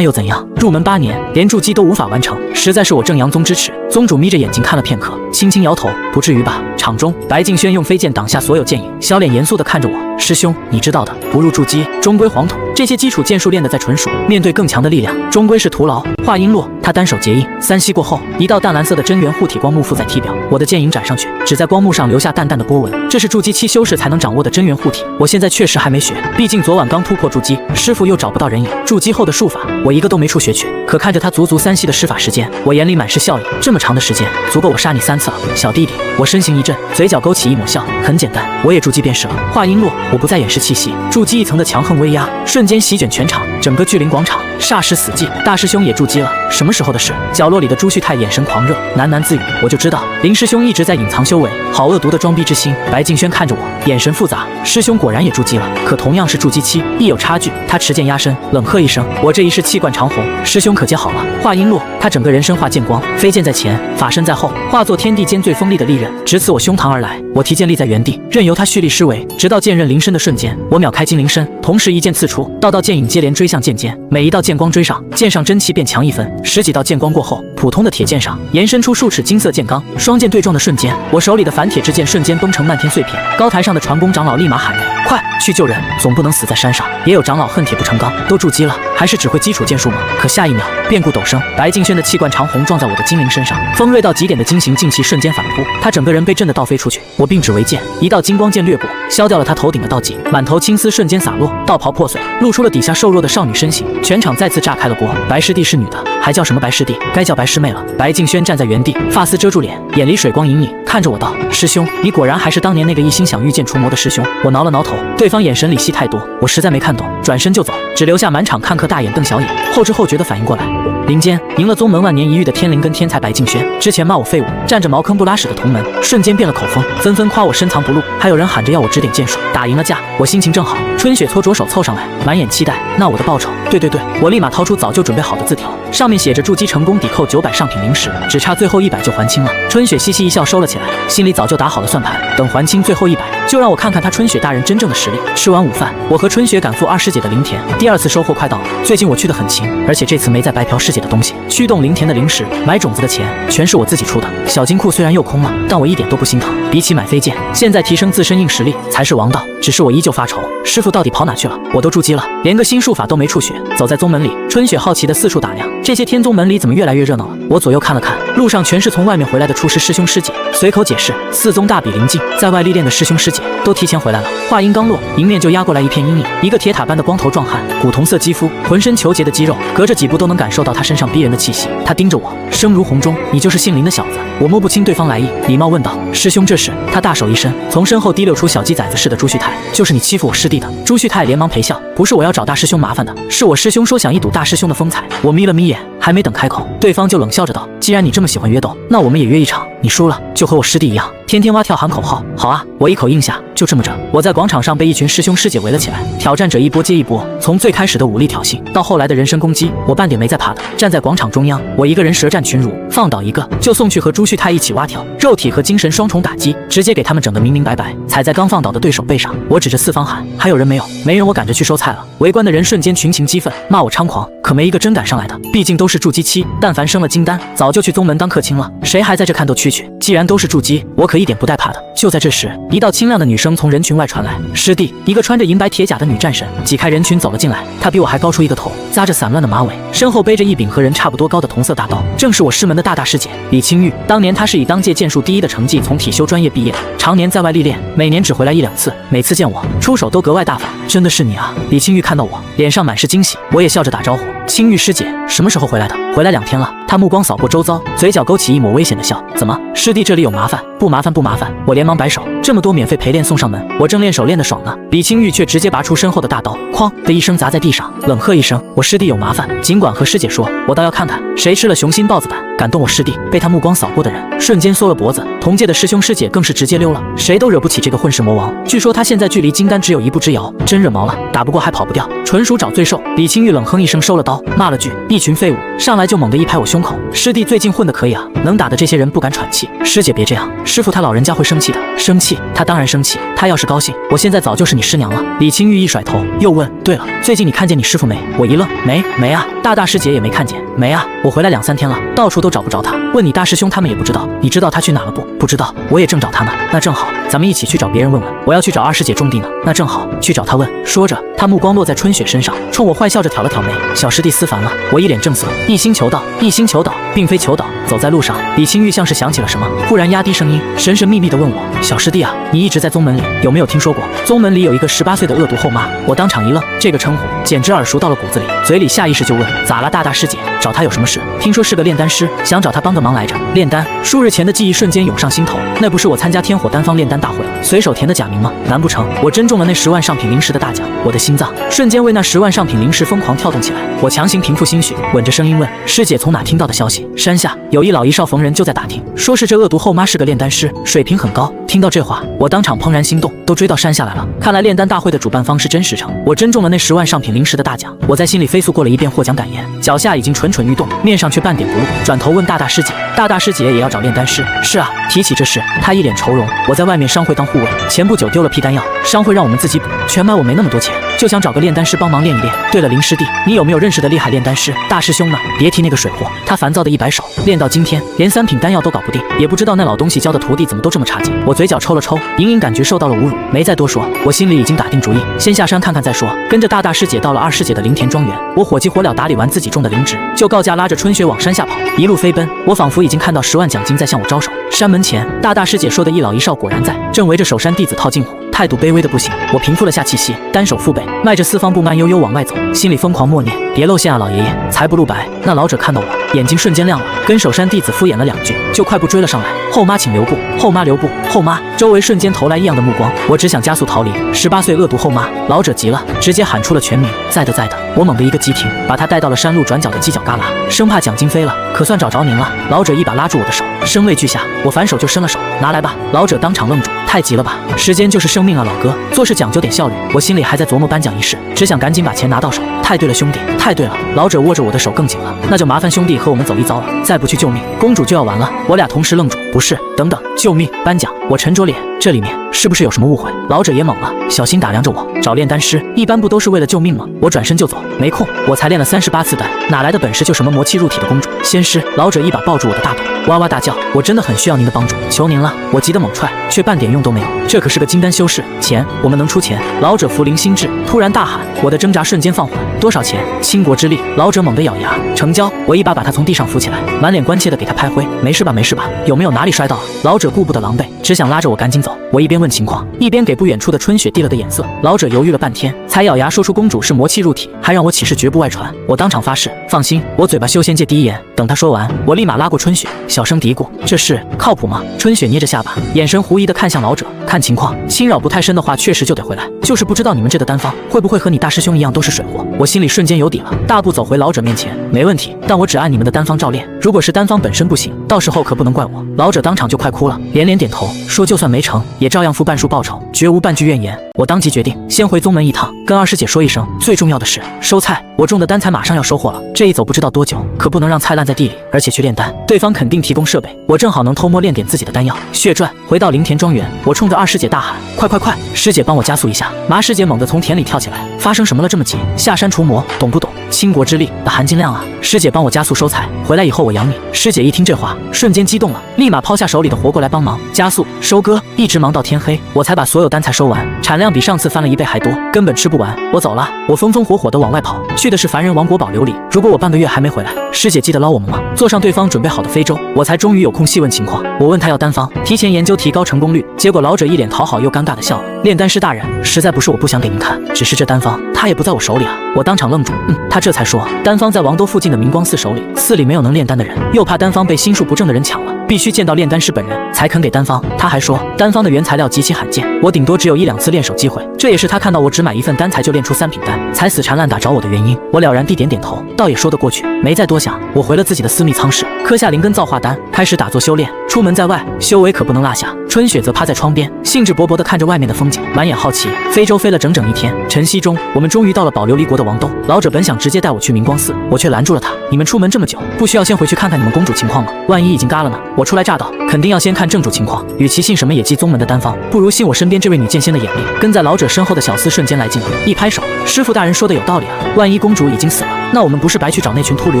又怎样？入门8年，连筑基都无法完成，实在是我正阳宗之耻。宗主眯着眼睛看了片刻，轻轻摇头，不至于吧。场中，白敬轩用飞剑挡下所有剑影，小脸严肃地看着我，师兄，你知道的，不入筑基，终归黄土。这些基础剑术练得再纯熟，面对更强的力量，终归是徒劳。话音落，他单手结印，3息过后，一道淡蓝色的真元护体光幕附在体表，我的剑影斩上去，只在光幕上留下淡淡的波纹。这是筑基期修士才能掌握的真元护体，我现在确实还没学，毕竟昨晚刚突破筑基，师傅又找不到人影。筑基后的术法，我一个都没处学去。可看着他足足3息的施法时间，我眼里满是笑意。这么长的时间，足够我杀你3次了，小弟弟。我身形一震，嘴角勾起一抹笑，很简单，我也筑基便是了。话音落，我不再掩饰气息，筑基一层的强横威压瞬间席卷全场，整个聚灵广场霎时死寂。大师兄也筑基了，什么时候的事？角落里的朱旭泰眼神狂热，喃喃自语，我就知道林师兄一直在隐藏修为，好恶毒的装逼之心。白敬轩看着我，眼神复杂，师兄果然也筑基了，可同样是筑基期，亦有差距。他持剑压身，冷喝一声，我这一世气贯长虹，师兄可接好了。话音落，他整个人身化剑光，飞剑在前，法身在后，化作天地间最锋利的利刃，直刺我胸膛而来。我提剑立在原地，任由他蓄力施为，直到剑刃临身的瞬间，我秒开金灵身，同时一剑刺出，道道剑影接连追向剑尖，每一道剑光追上，剑上真气便强1分。10几道剑光过后，普通的铁剑上延伸出数尺金色剑钢，双剑对撞的瞬间，我手里的反铁之剑瞬间崩成漫天碎片。高台上的传功长老立马喊人，快去救人，总不能死在山上。也有长老恨铁不成钢，都筑基了，还是只会基础剑术吗？可下一秒，变故陡生，白敬轩的气贯长虹撞在我的精灵身上，锋锐到极点的金行劲气瞬间反扑，他整个人被震得倒飞出去。我并指为剑，一道金光剑掠过，削掉了他头顶的道脊，满头青丝瞬间洒落，道袍破碎，露出了底下瘦弱的少女身形。全场再次炸开了锅。白师弟是女的，还叫什么白师弟？该叫白师妹了。白敬轩站在原地，发丝遮住脸，眼里水光隐隐，看着我道：“师兄，你果然还是当年那个一心想御剑除魔的师兄。”我挠了挠头，对方眼神里戏太多，我实在没看懂，转身就走，只留下满场看客大眼瞪小眼。后知后觉的反应过来，林间赢了宗门万年一遇的天灵跟天才白敬轩，之前骂我废物，占着茅坑不拉屎的同门，瞬间变了口风，纷纷夸我深藏不露，还有人喊着要我指点剑术。打赢了架，我心情正好，春雪搓着手凑上来，满眼期待。那我的报酬？对，我立马掏出早就准备好的字条，上面写着筑基成功抵扣900上品灵石，只差最后100就还清了。春雪嘻嘻一笑收了起来，心里早就打好了算盘，等还清最后100，就让我看看他春雪大人真正的实力。吃完午饭，我和春雪赶赴二师姐的灵田，第2次收获快到了。最近我去得很勤，而且这次没再白嫖师姐的东西，驱动灵田的灵石、买种子的钱全是我自己出的。小金库虽然又空了，但我一点都不心疼。比起买飞剑，现在提升自身硬实力才是王道。只是我依旧发愁，师傅到底跑哪去了？我都筑基了，连个新术法都没触学。走在宗门里，春雪好奇地四处打量，这些天宗门里怎么越来越热闹了？我左右看了看，路上全是从外面回来的出师师兄师姐，随口解释，4宗大比临近，在外历练的师兄师姐都提前回来了。话音刚落，迎面就压过来一片阴影，一个铁塔般的光头壮汉，古铜色肌肤，浑身虬结的肌肉，隔着几步都能感受到他身上逼人的气息。他盯着我，声如洪钟：“你就是姓林的小子？”我摸不清对方来意，礼貌问道：“师兄，这是？”他大手一伸，从身后提溜出小鸡崽子似的朱旭泰：“就是你欺负我师弟的。”朱旭泰连忙陪笑：“不是我要找大师兄麻烦的，是我师兄说想一睹大师兄的风采。”我眯了眯眼，还没等开口，对方就冷笑着道：“既然你这么喜欢约斗，那我们也约一场。你输了就和我师弟一样，天天蛙跳喊口号。”“好啊！”我一口应下。就这么着，我在广场上被一群师兄师姐围了起来，挑战者一波接一波，从最开始的武力挑衅到后来的人身攻击，我半点没在怕的。站在广场中央，我一个人舌战群儒，放倒一个就送去和朱旭泰一起蛙跳，肉体和精神双重打击，直接给他们整得明明白白，踩在刚放倒的对手背上。我指着四方喊：“还有人没有？没人！”我赶着去收菜了。围观的人瞬间群情激愤，骂我猖狂，可没一个真敢上来的。毕竟都是筑基期，但凡生了金丹，早就去宗门当客卿了，谁还在这看斗蛐蛐？既然都是筑基，我可一点不带怕的。就在这时，一道清亮的女声从人群外传来：“师弟！”一个穿着银白铁甲的女战神挤开人群走了进来，她比我还高出一个头，扎着散乱的马尾，身后背着一柄和人差不多高的铜色大刀，正是我师门的大师姐李清玉。当年她是以当届剑术第1的成绩从体修专业毕业的，常年在外历练，每年只回来1-2次，每次见我出手都格外大方。“真的是你啊！”李清玉看到我，脸上满是惊喜，我也笑着打招呼：“清玉师姐，什么时候回来的？”“回来2天了。”她目光扫过周遭，嘴角勾起一抹危险的笑：“怎么，师弟这里有麻烦？”“不麻烦，不麻烦。”我连忙摆手：“这么多免费陪练送上门，我正练手练得爽呢。”李清玉却直接拔出身后的大刀，哐的一声砸在地上，冷喝一声：“我师弟有麻烦，尽管和师姐说，我倒要看看谁吃了雄心豹子胆，敢动我师弟。”被他目光扫过的人瞬间缩了脖子，同届的师兄师姐更是直接溜了，谁都惹不起这个混世魔王。据说他现在距离金丹只有1步之遥，真惹毛了，打不过还跑不掉，纯属找罪受。李清玉冷哼一声收了刀，骂了句：“一群废物！”上来就猛地一拍我胸口：“师弟最近混得可以啊，能打的这些人不敢喘气。”“师姐别这样，师傅他老人家会生气的。”“生气？他当然生气，他要是高兴，我现在早就是你师娘了。”李清玉一甩头，又问：“对了，最近你看见你师傅没？”我一愣：“没啊。”“大师姐也没看见？”“没啊，我回来2-3天了，到处都找不着他。问你大师兄他们也不知道。你知道他去哪了不？”“不知道，我也正找他呢。”“那正好，咱们一起去找别人问问。我要去找二师姐种地呢。”“那正好，去找他问。”说着，他目光落在春雪身上，冲我坏笑着挑了挑眉：“小师弟思烦了。”我一脸正色：“一心求道，一心求道，并非求道。”走在路上，李清玉像是想起了什么，忽然压低声音，神神秘秘地问我：“小师弟啊，你一直在宗门里，有没有听说过宗门里有一个18岁的恶毒后妈？”我当场一愣，这个称呼简直耳熟到了骨子里，嘴里下意识就问：“咋了，大师姐？找他有什么事？听说是个炼丹师，想找他帮个忙来着。”炼丹，数日前的记忆瞬间涌上心头，那不是我参加天火丹方炼丹大会随手填的假名吗？难不成我真中了那10万上品灵石的大奖？我的心脏瞬间为那10万上品灵石疯狂跳动起来，我强行平复心绪，稳着声音问：“师姐从哪听到的消息？”“山下有一老一少逢人就在打听，说是这恶毒后妈是个炼丹师，水平很高。”听到这话，我当场怦然心动，都追到山下来了。看来炼丹大会的主办方是真实诚，我真中了那10万上品灵石的大奖。我在心里飞速过了一遍获奖感言，脚下已经蠢蠢欲动，面上却半点不露，转头问大师姐：“大师姐也要找炼丹师？”“是啊。”提起这事，她一脸愁容：“我在外面商会当护卫，前不久丢了屁丹药，商会让我们自己补，全买我没那么多钱，就想找个炼丹师帮忙练一练。对了，林师弟，你有没有认识的厉害炼丹师？”“大师兄呢？别提那个水货。”他烦躁的一摆手：“练到今天，连3品丹药都搞不定，也不知道那老东西教的徒弟怎么都这么差劲。”我嘴角抽了抽，隐隐感觉受到了侮辱，没再多说。我心里已经打定主意，先下山看看再说。跟着大师姐到了二师姐的灵田庄园，我火急火燎打理完自己种的灵芝，就告假拉着春雪往山下跑。一路飞奔，我仿佛已经看到10万奖金在向我招手。山门前，大师姐说的一老一少果然在，正围着守山弟子套近乎。态度卑微的不行。我平复了下气息，单手负背，迈着四方步慢悠悠往外走，心里疯狂默念：别露馅啊，老爷爷，财不露白。那老者看到我，眼睛瞬间亮了，跟守山弟子敷衍了2句，就快步追了上来。后妈请留步，后妈留步，后妈！周围瞬间投来异样的目光，我只想加速逃离。18岁恶毒后妈，老者急了，直接喊出了全名：在的，在的。我猛地一个急停，把他带到了山路转角的犄角旮旯，生怕奖金飞了，可算找着您了。老者一把拉住我的手，声泪俱下，我反手就伸了手，拿来吧。老者当场愣住，太急了吧，时间就是生命啊，老哥，做事讲究点效率。我心里还在琢磨颁奖仪式，只想赶紧把钱拿到手。太对了，兄弟，太对了。老者握着我的手更紧了，那就麻烦兄弟和我们走一遭了，再不去救命，公主就要完了。我俩同时愣住，不是，等等，救命，颁奖。我沉着脸，这里面是不是有什么误会？老者也懵了，小心打量着我。找炼丹师一般不都是为了救命吗？我转身就走，没空，我才练了38次丹，哪来的本事救什么魔气入体的公主？仙师，老者一把抱住我的大腿，哇哇大叫，我真的很需要您的帮助，求您了。我急得猛踹，却半点用都没有，这可是个金丹修士，钱我们能出钱。老者福临心智，突然大喊，我的挣扎瞬间放缓。多少钱？倾国之力。老者猛地咬牙，成交。我一把把他从地上扶起来，满脸关切的给他拍灰，没事吧，没事吧，有没有哪里摔到啊？老者顾不得狼狈，只想拉着我赶紧走。我一边问情况，一边给不远处的春雪递了个眼色。老者犹豫了半天，才咬牙说出公主是魔气入体，还让我起誓绝不外传。我当场发誓，放心，我嘴巴修仙界第一严。等他说完，我立马拉过春雪，小声嘀咕，这事靠谱吗？春雪捏着下巴，眼神狐疑的看向老者，看情况，侵扰不太深的话，确实就得回来，就是不知道你们这的丹方会不会和你大师兄一样都是水货。我心里瞬间有底了，大步走回老者面前，没问题，但我只按你们的丹方照练，如果是丹方本身不行，到时候可不能怪我。老者当场就快哭了，连连点头，说就算没成，也照样付半数报酬，绝无半句怨言。我当即决定先回宗门一趟，跟二师姐说一声，最重要的是收菜，我种的丹材马上要收获了，这一走不知道多久，可不能让菜烂在地里，而且去炼丹，对方肯定提供设备，我正好能偷摸练点自己的丹药。血赚。回到灵田庄园，我冲着二师姐大喊，快快快，师姐帮我加速一下。麻师姐猛地从田里跳起来，发生什么了这么急？下山除魔，懂不懂？倾国之力的含金量啊！师姐帮我加速收采，回来以后我养你。师姐一听这话，瞬间激动了，立马抛下手里的活过来帮忙加速收割，一直忙到天黑，我才把所有丹材收完，产量比上次翻了1倍还多，根本吃不完。我走了，我风风火火的往外跑，去的是凡人王国保留里。如果我半个月还没回来，师姐记得捞我们吗？坐上对方准备好的非洲，我才终于有空细问情况。我问他要丹方，提前研究提高成功率，结果老者一脸讨好又尴尬的笑了。炼丹师大人，实在不是我不想给您看，只是这丹方他也不在我手里啊。我当场愣住，他这才说丹方在王都附近的明光寺手里，寺里没有能炼丹的人，又怕丹方被心术不正的人抢了，必须见到炼丹师本人才肯给丹方。他还说丹方的原材料极其罕见，我顶多只有1-2次练手机会，这也是他看到我只买1份丹材就炼出3品丹，才死缠烂打找我的原因。我了然地点点头，倒也说得过去，没再多想。我回了自己的私密舱室，磕下灵根造化丹，开始打坐修炼。出门在外，修为可不能落下。春雪则趴在窗边，兴致勃勃地看着外面的风景，满眼好奇。非洲飞了整整1天，晨曦中，我们终于到了保留离国的王都。老者本想直接带我去明光寺，我却拦住了他。你们出门这么久，不需要先回去看看你们公主情况吗？万一已经嘎了呢？我初来乍到，肯定要先看正主情况。与其信什么野鸡宗门的丹方，不如信我身边这位女剑仙的眼力。跟在老者身后的小厮瞬间来劲了，一拍手，师傅大人说的有道理啊，万一公主已经死了，那我们不是白去找那群秃驴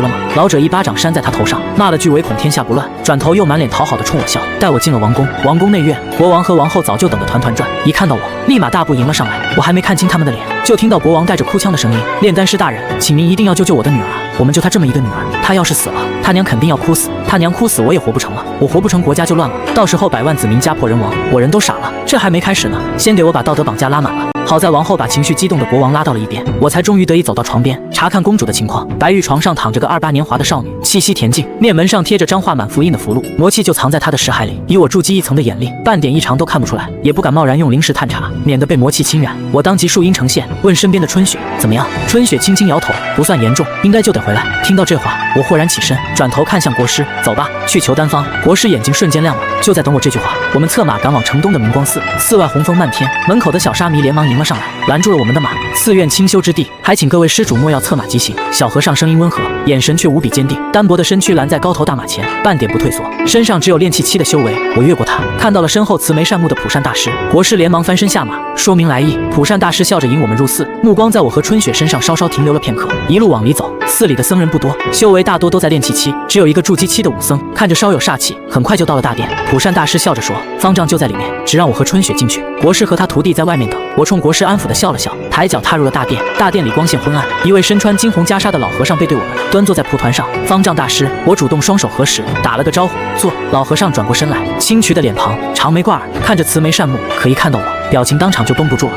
了吗？老者一巴掌扇在他头上，骂了句唯恐天下不乱，转头又满脸讨好的冲我笑，带我进了王宫。王宫内院，国王和王后早就等得团团转，一看到我，立马大步迎了上来。我还没看清他们的脸，就听到国王带着哭腔的声音：炼丹师大人，请您一定要救救我的女儿啊！我们就她这么一个女儿，她要是死了，她娘肯定要哭死，她娘哭死我也活不成了，我活不成国家就乱了，到时候百万子民家破人亡，我人都傻了。这还没开始呢，先给我把道德绑架拉满了。好在王后把情绪激动的国王拉到了一边，我才终于得以走到床边查看公主的情况。白玉床上躺着个28年华的少女，气息恬静，面门上贴着张画满符印的符箓，魔气就藏在她的识海里。以我筑基1层的眼力，半点异常都看不出来，也不敢贸然用灵石探查，免得被魔气侵染。我当即树阴呈现，问身边的春雪怎么样。春雪轻轻摇头，不算严重，应该就得回来。听到这话，我豁然起身，转头看向国师，走吧，去求丹方。国师眼睛瞬间亮了，就在等我这句话，我们策马赶往城东的明光寺。寺外红枫漫天，门口的小沙弥连忙迎了上来，拦住了我们的马。寺院清修之地，还请各位施主莫要策马疾行。小和尚声音温和，眼神却无比坚定，单薄的身躯拦在高头大马前，半点不退缩，身上只有炼气期的修为。我越过他，看到了身后慈眉善目的普善大师。国师连忙翻身下马，说明来意。普善大师笑着引我们入寺，目光在我和春雪身上稍稍停留了片刻，一路往里走。寺里的僧人不多，修为大多都在炼气期，只有一个筑基期的武僧，看着稍有煞气。很快就到了大殿，普善大师笑着说，方丈就在里面，只让我和春雪进去，国师和他徒弟在外面等。我冲国师安抚地笑了笑，抬脚踏入了大殿。大殿里光线昏暗，一位身穿金红袈裟的老和尚背对我们，端坐在蒲团上。方丈大师，我主动双手合十，打了个招呼，坐。老和尚转过身来，清癯的脸庞，长眉挂耳，看着慈眉善目，可一看到我，表情当场就绷不住了。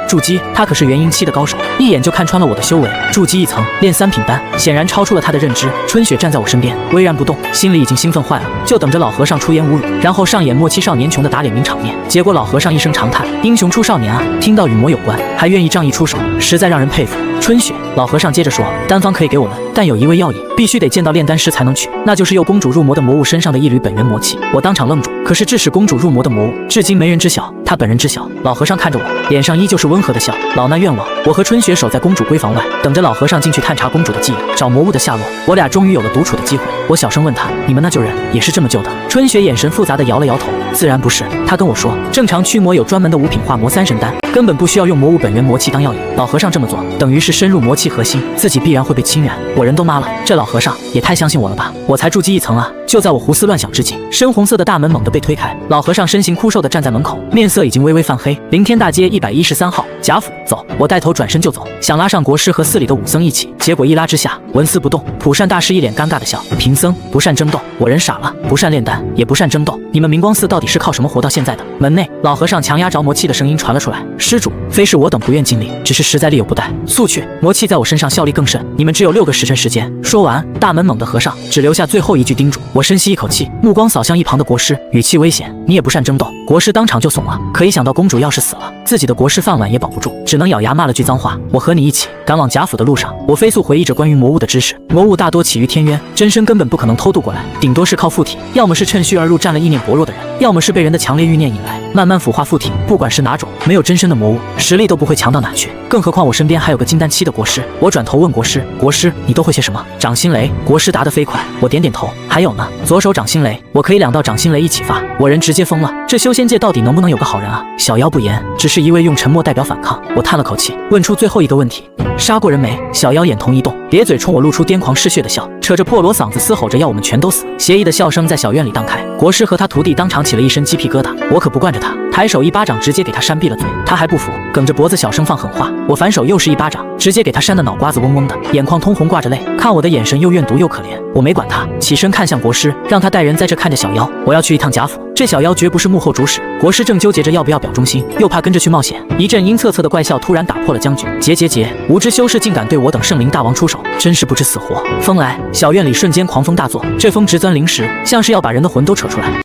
筑基，他可是元婴期的高手，一眼就看穿了我的修为。筑基一层，练3品丹，显然超出了他的认知。春雪站在我身边，巍然不动，心里已经兴奋坏了，就等着老和尚出言侮辱，然后上演莫欺少年穷的打脸名场面。结果老和尚一声长叹：“英雄出少年啊！”听到与魔有关，还愿意仗义出手，实在让人佩服。春雪，老和尚接着说：“丹方可以给我们，但有一味要义，必须得见到炼丹师才能取，那就是诱公主入魔的魔物身上的一缕本源魔气。”我当场愣住，可是致使公主入魔的魔物，至今没人知晓，他本人知晓。老和尚看着我，脸上依旧是温和的笑。老衲愿望，我和春雪守在公主闺房外，等着老和尚进去探查公主的记忆，找魔物的下落。我俩终于有了独处的机会。我小声问他：“你们那救人也是这么救的？”春雪眼神复杂的摇了摇头：“自然不是。”他跟我说，正常驱魔有专门的5品化魔3神丹，根本不需要用魔物本源魔气当药引。老和尚这么做，等于是深入魔气核心，自己必然会被侵染。我人都麻了，这老和尚也太相信我了吧？我才筑基1层啊！就在我胡思乱想之际，深红色的大门猛地被推开，老和尚身形枯瘦的站在门口，面色已经微微泛黑。临天大街113号，贾府，走！我带头转身就走，想拉上国师和寺里的武僧一起，结果一拉之下，纹丝不动。普善大师一脸尴尬的笑：“贫僧不善争斗。”我人傻了，不善炼丹，也不善争斗，你们明光寺到底是靠什么活到现在的？门内，老和尚强压着魔气的声音传了出来：“施主，非是我等不愿尽力，只是实在力有不逮。速去！魔气在我身上效力更甚，你们只有6个时辰时间。”说完，大门猛地合上，只留下最后一句叮嘱。我深吸一口气，目光扫向一旁的国师，语气危险：“你也不善争斗。”国师当场就怂了，可一想到公主要是死了，自己的国师饭碗也保不住，只能咬牙骂了句脏话。我和你一起赶往贾府的路上，我飞速回忆着关于魔物的知识。魔物大多起于天渊，真身根本不可能偷渡过来，顶多是靠附体，要么是趁虚而入占了意念薄弱的人，要么是被人的强烈欲念引来，慢慢腐化附体。不管是哪种，没有真身的魔物，实力都不会强到哪去。更何况我身边还有个金丹期的国师。我转头问国师：“国师，你都会些什么？”掌心雷。国师答得飞快。我点点头。还有呢，左手掌心雷，我可以2道掌心雷一起发。我人直接疯了，这修仙界到底能不能有个好人啊？小妖不言，只是一味用沉默代表反抗。我叹了口气，问出最后一个问题：“杀过人没？”小妖眼瞳一动，咧嘴冲我露出癫狂嗜血的笑，扯着破锣嗓子嘶吼着要我们全都死。邪异的笑声在小院里荡开，国师和他徒弟当场起了一身鸡皮疙瘩。我可不惯着他，抬手一巴掌直接给他扇闭了嘴。他还不服，梗着脖子小声放狠话。我反手又是一巴掌，直接给他扇得脑瓜子嗡嗡的，眼眶通红，挂着泪，看我的眼神又怨毒又可怜。我没管他，起身看向国师，让他带人在这看着小妖。我要去一趟贾府，这小妖绝不是幕后主使。国师正纠结着要不要表忠心，又怕跟着去冒险。一阵阴恻恻的怪笑突然打破了僵局。结，无知修士竟敢对我等圣灵大王出手，真是不知死活。风来，小院里瞬间狂风大作，这风直钻灵石，像是要把人的魂都扯出来。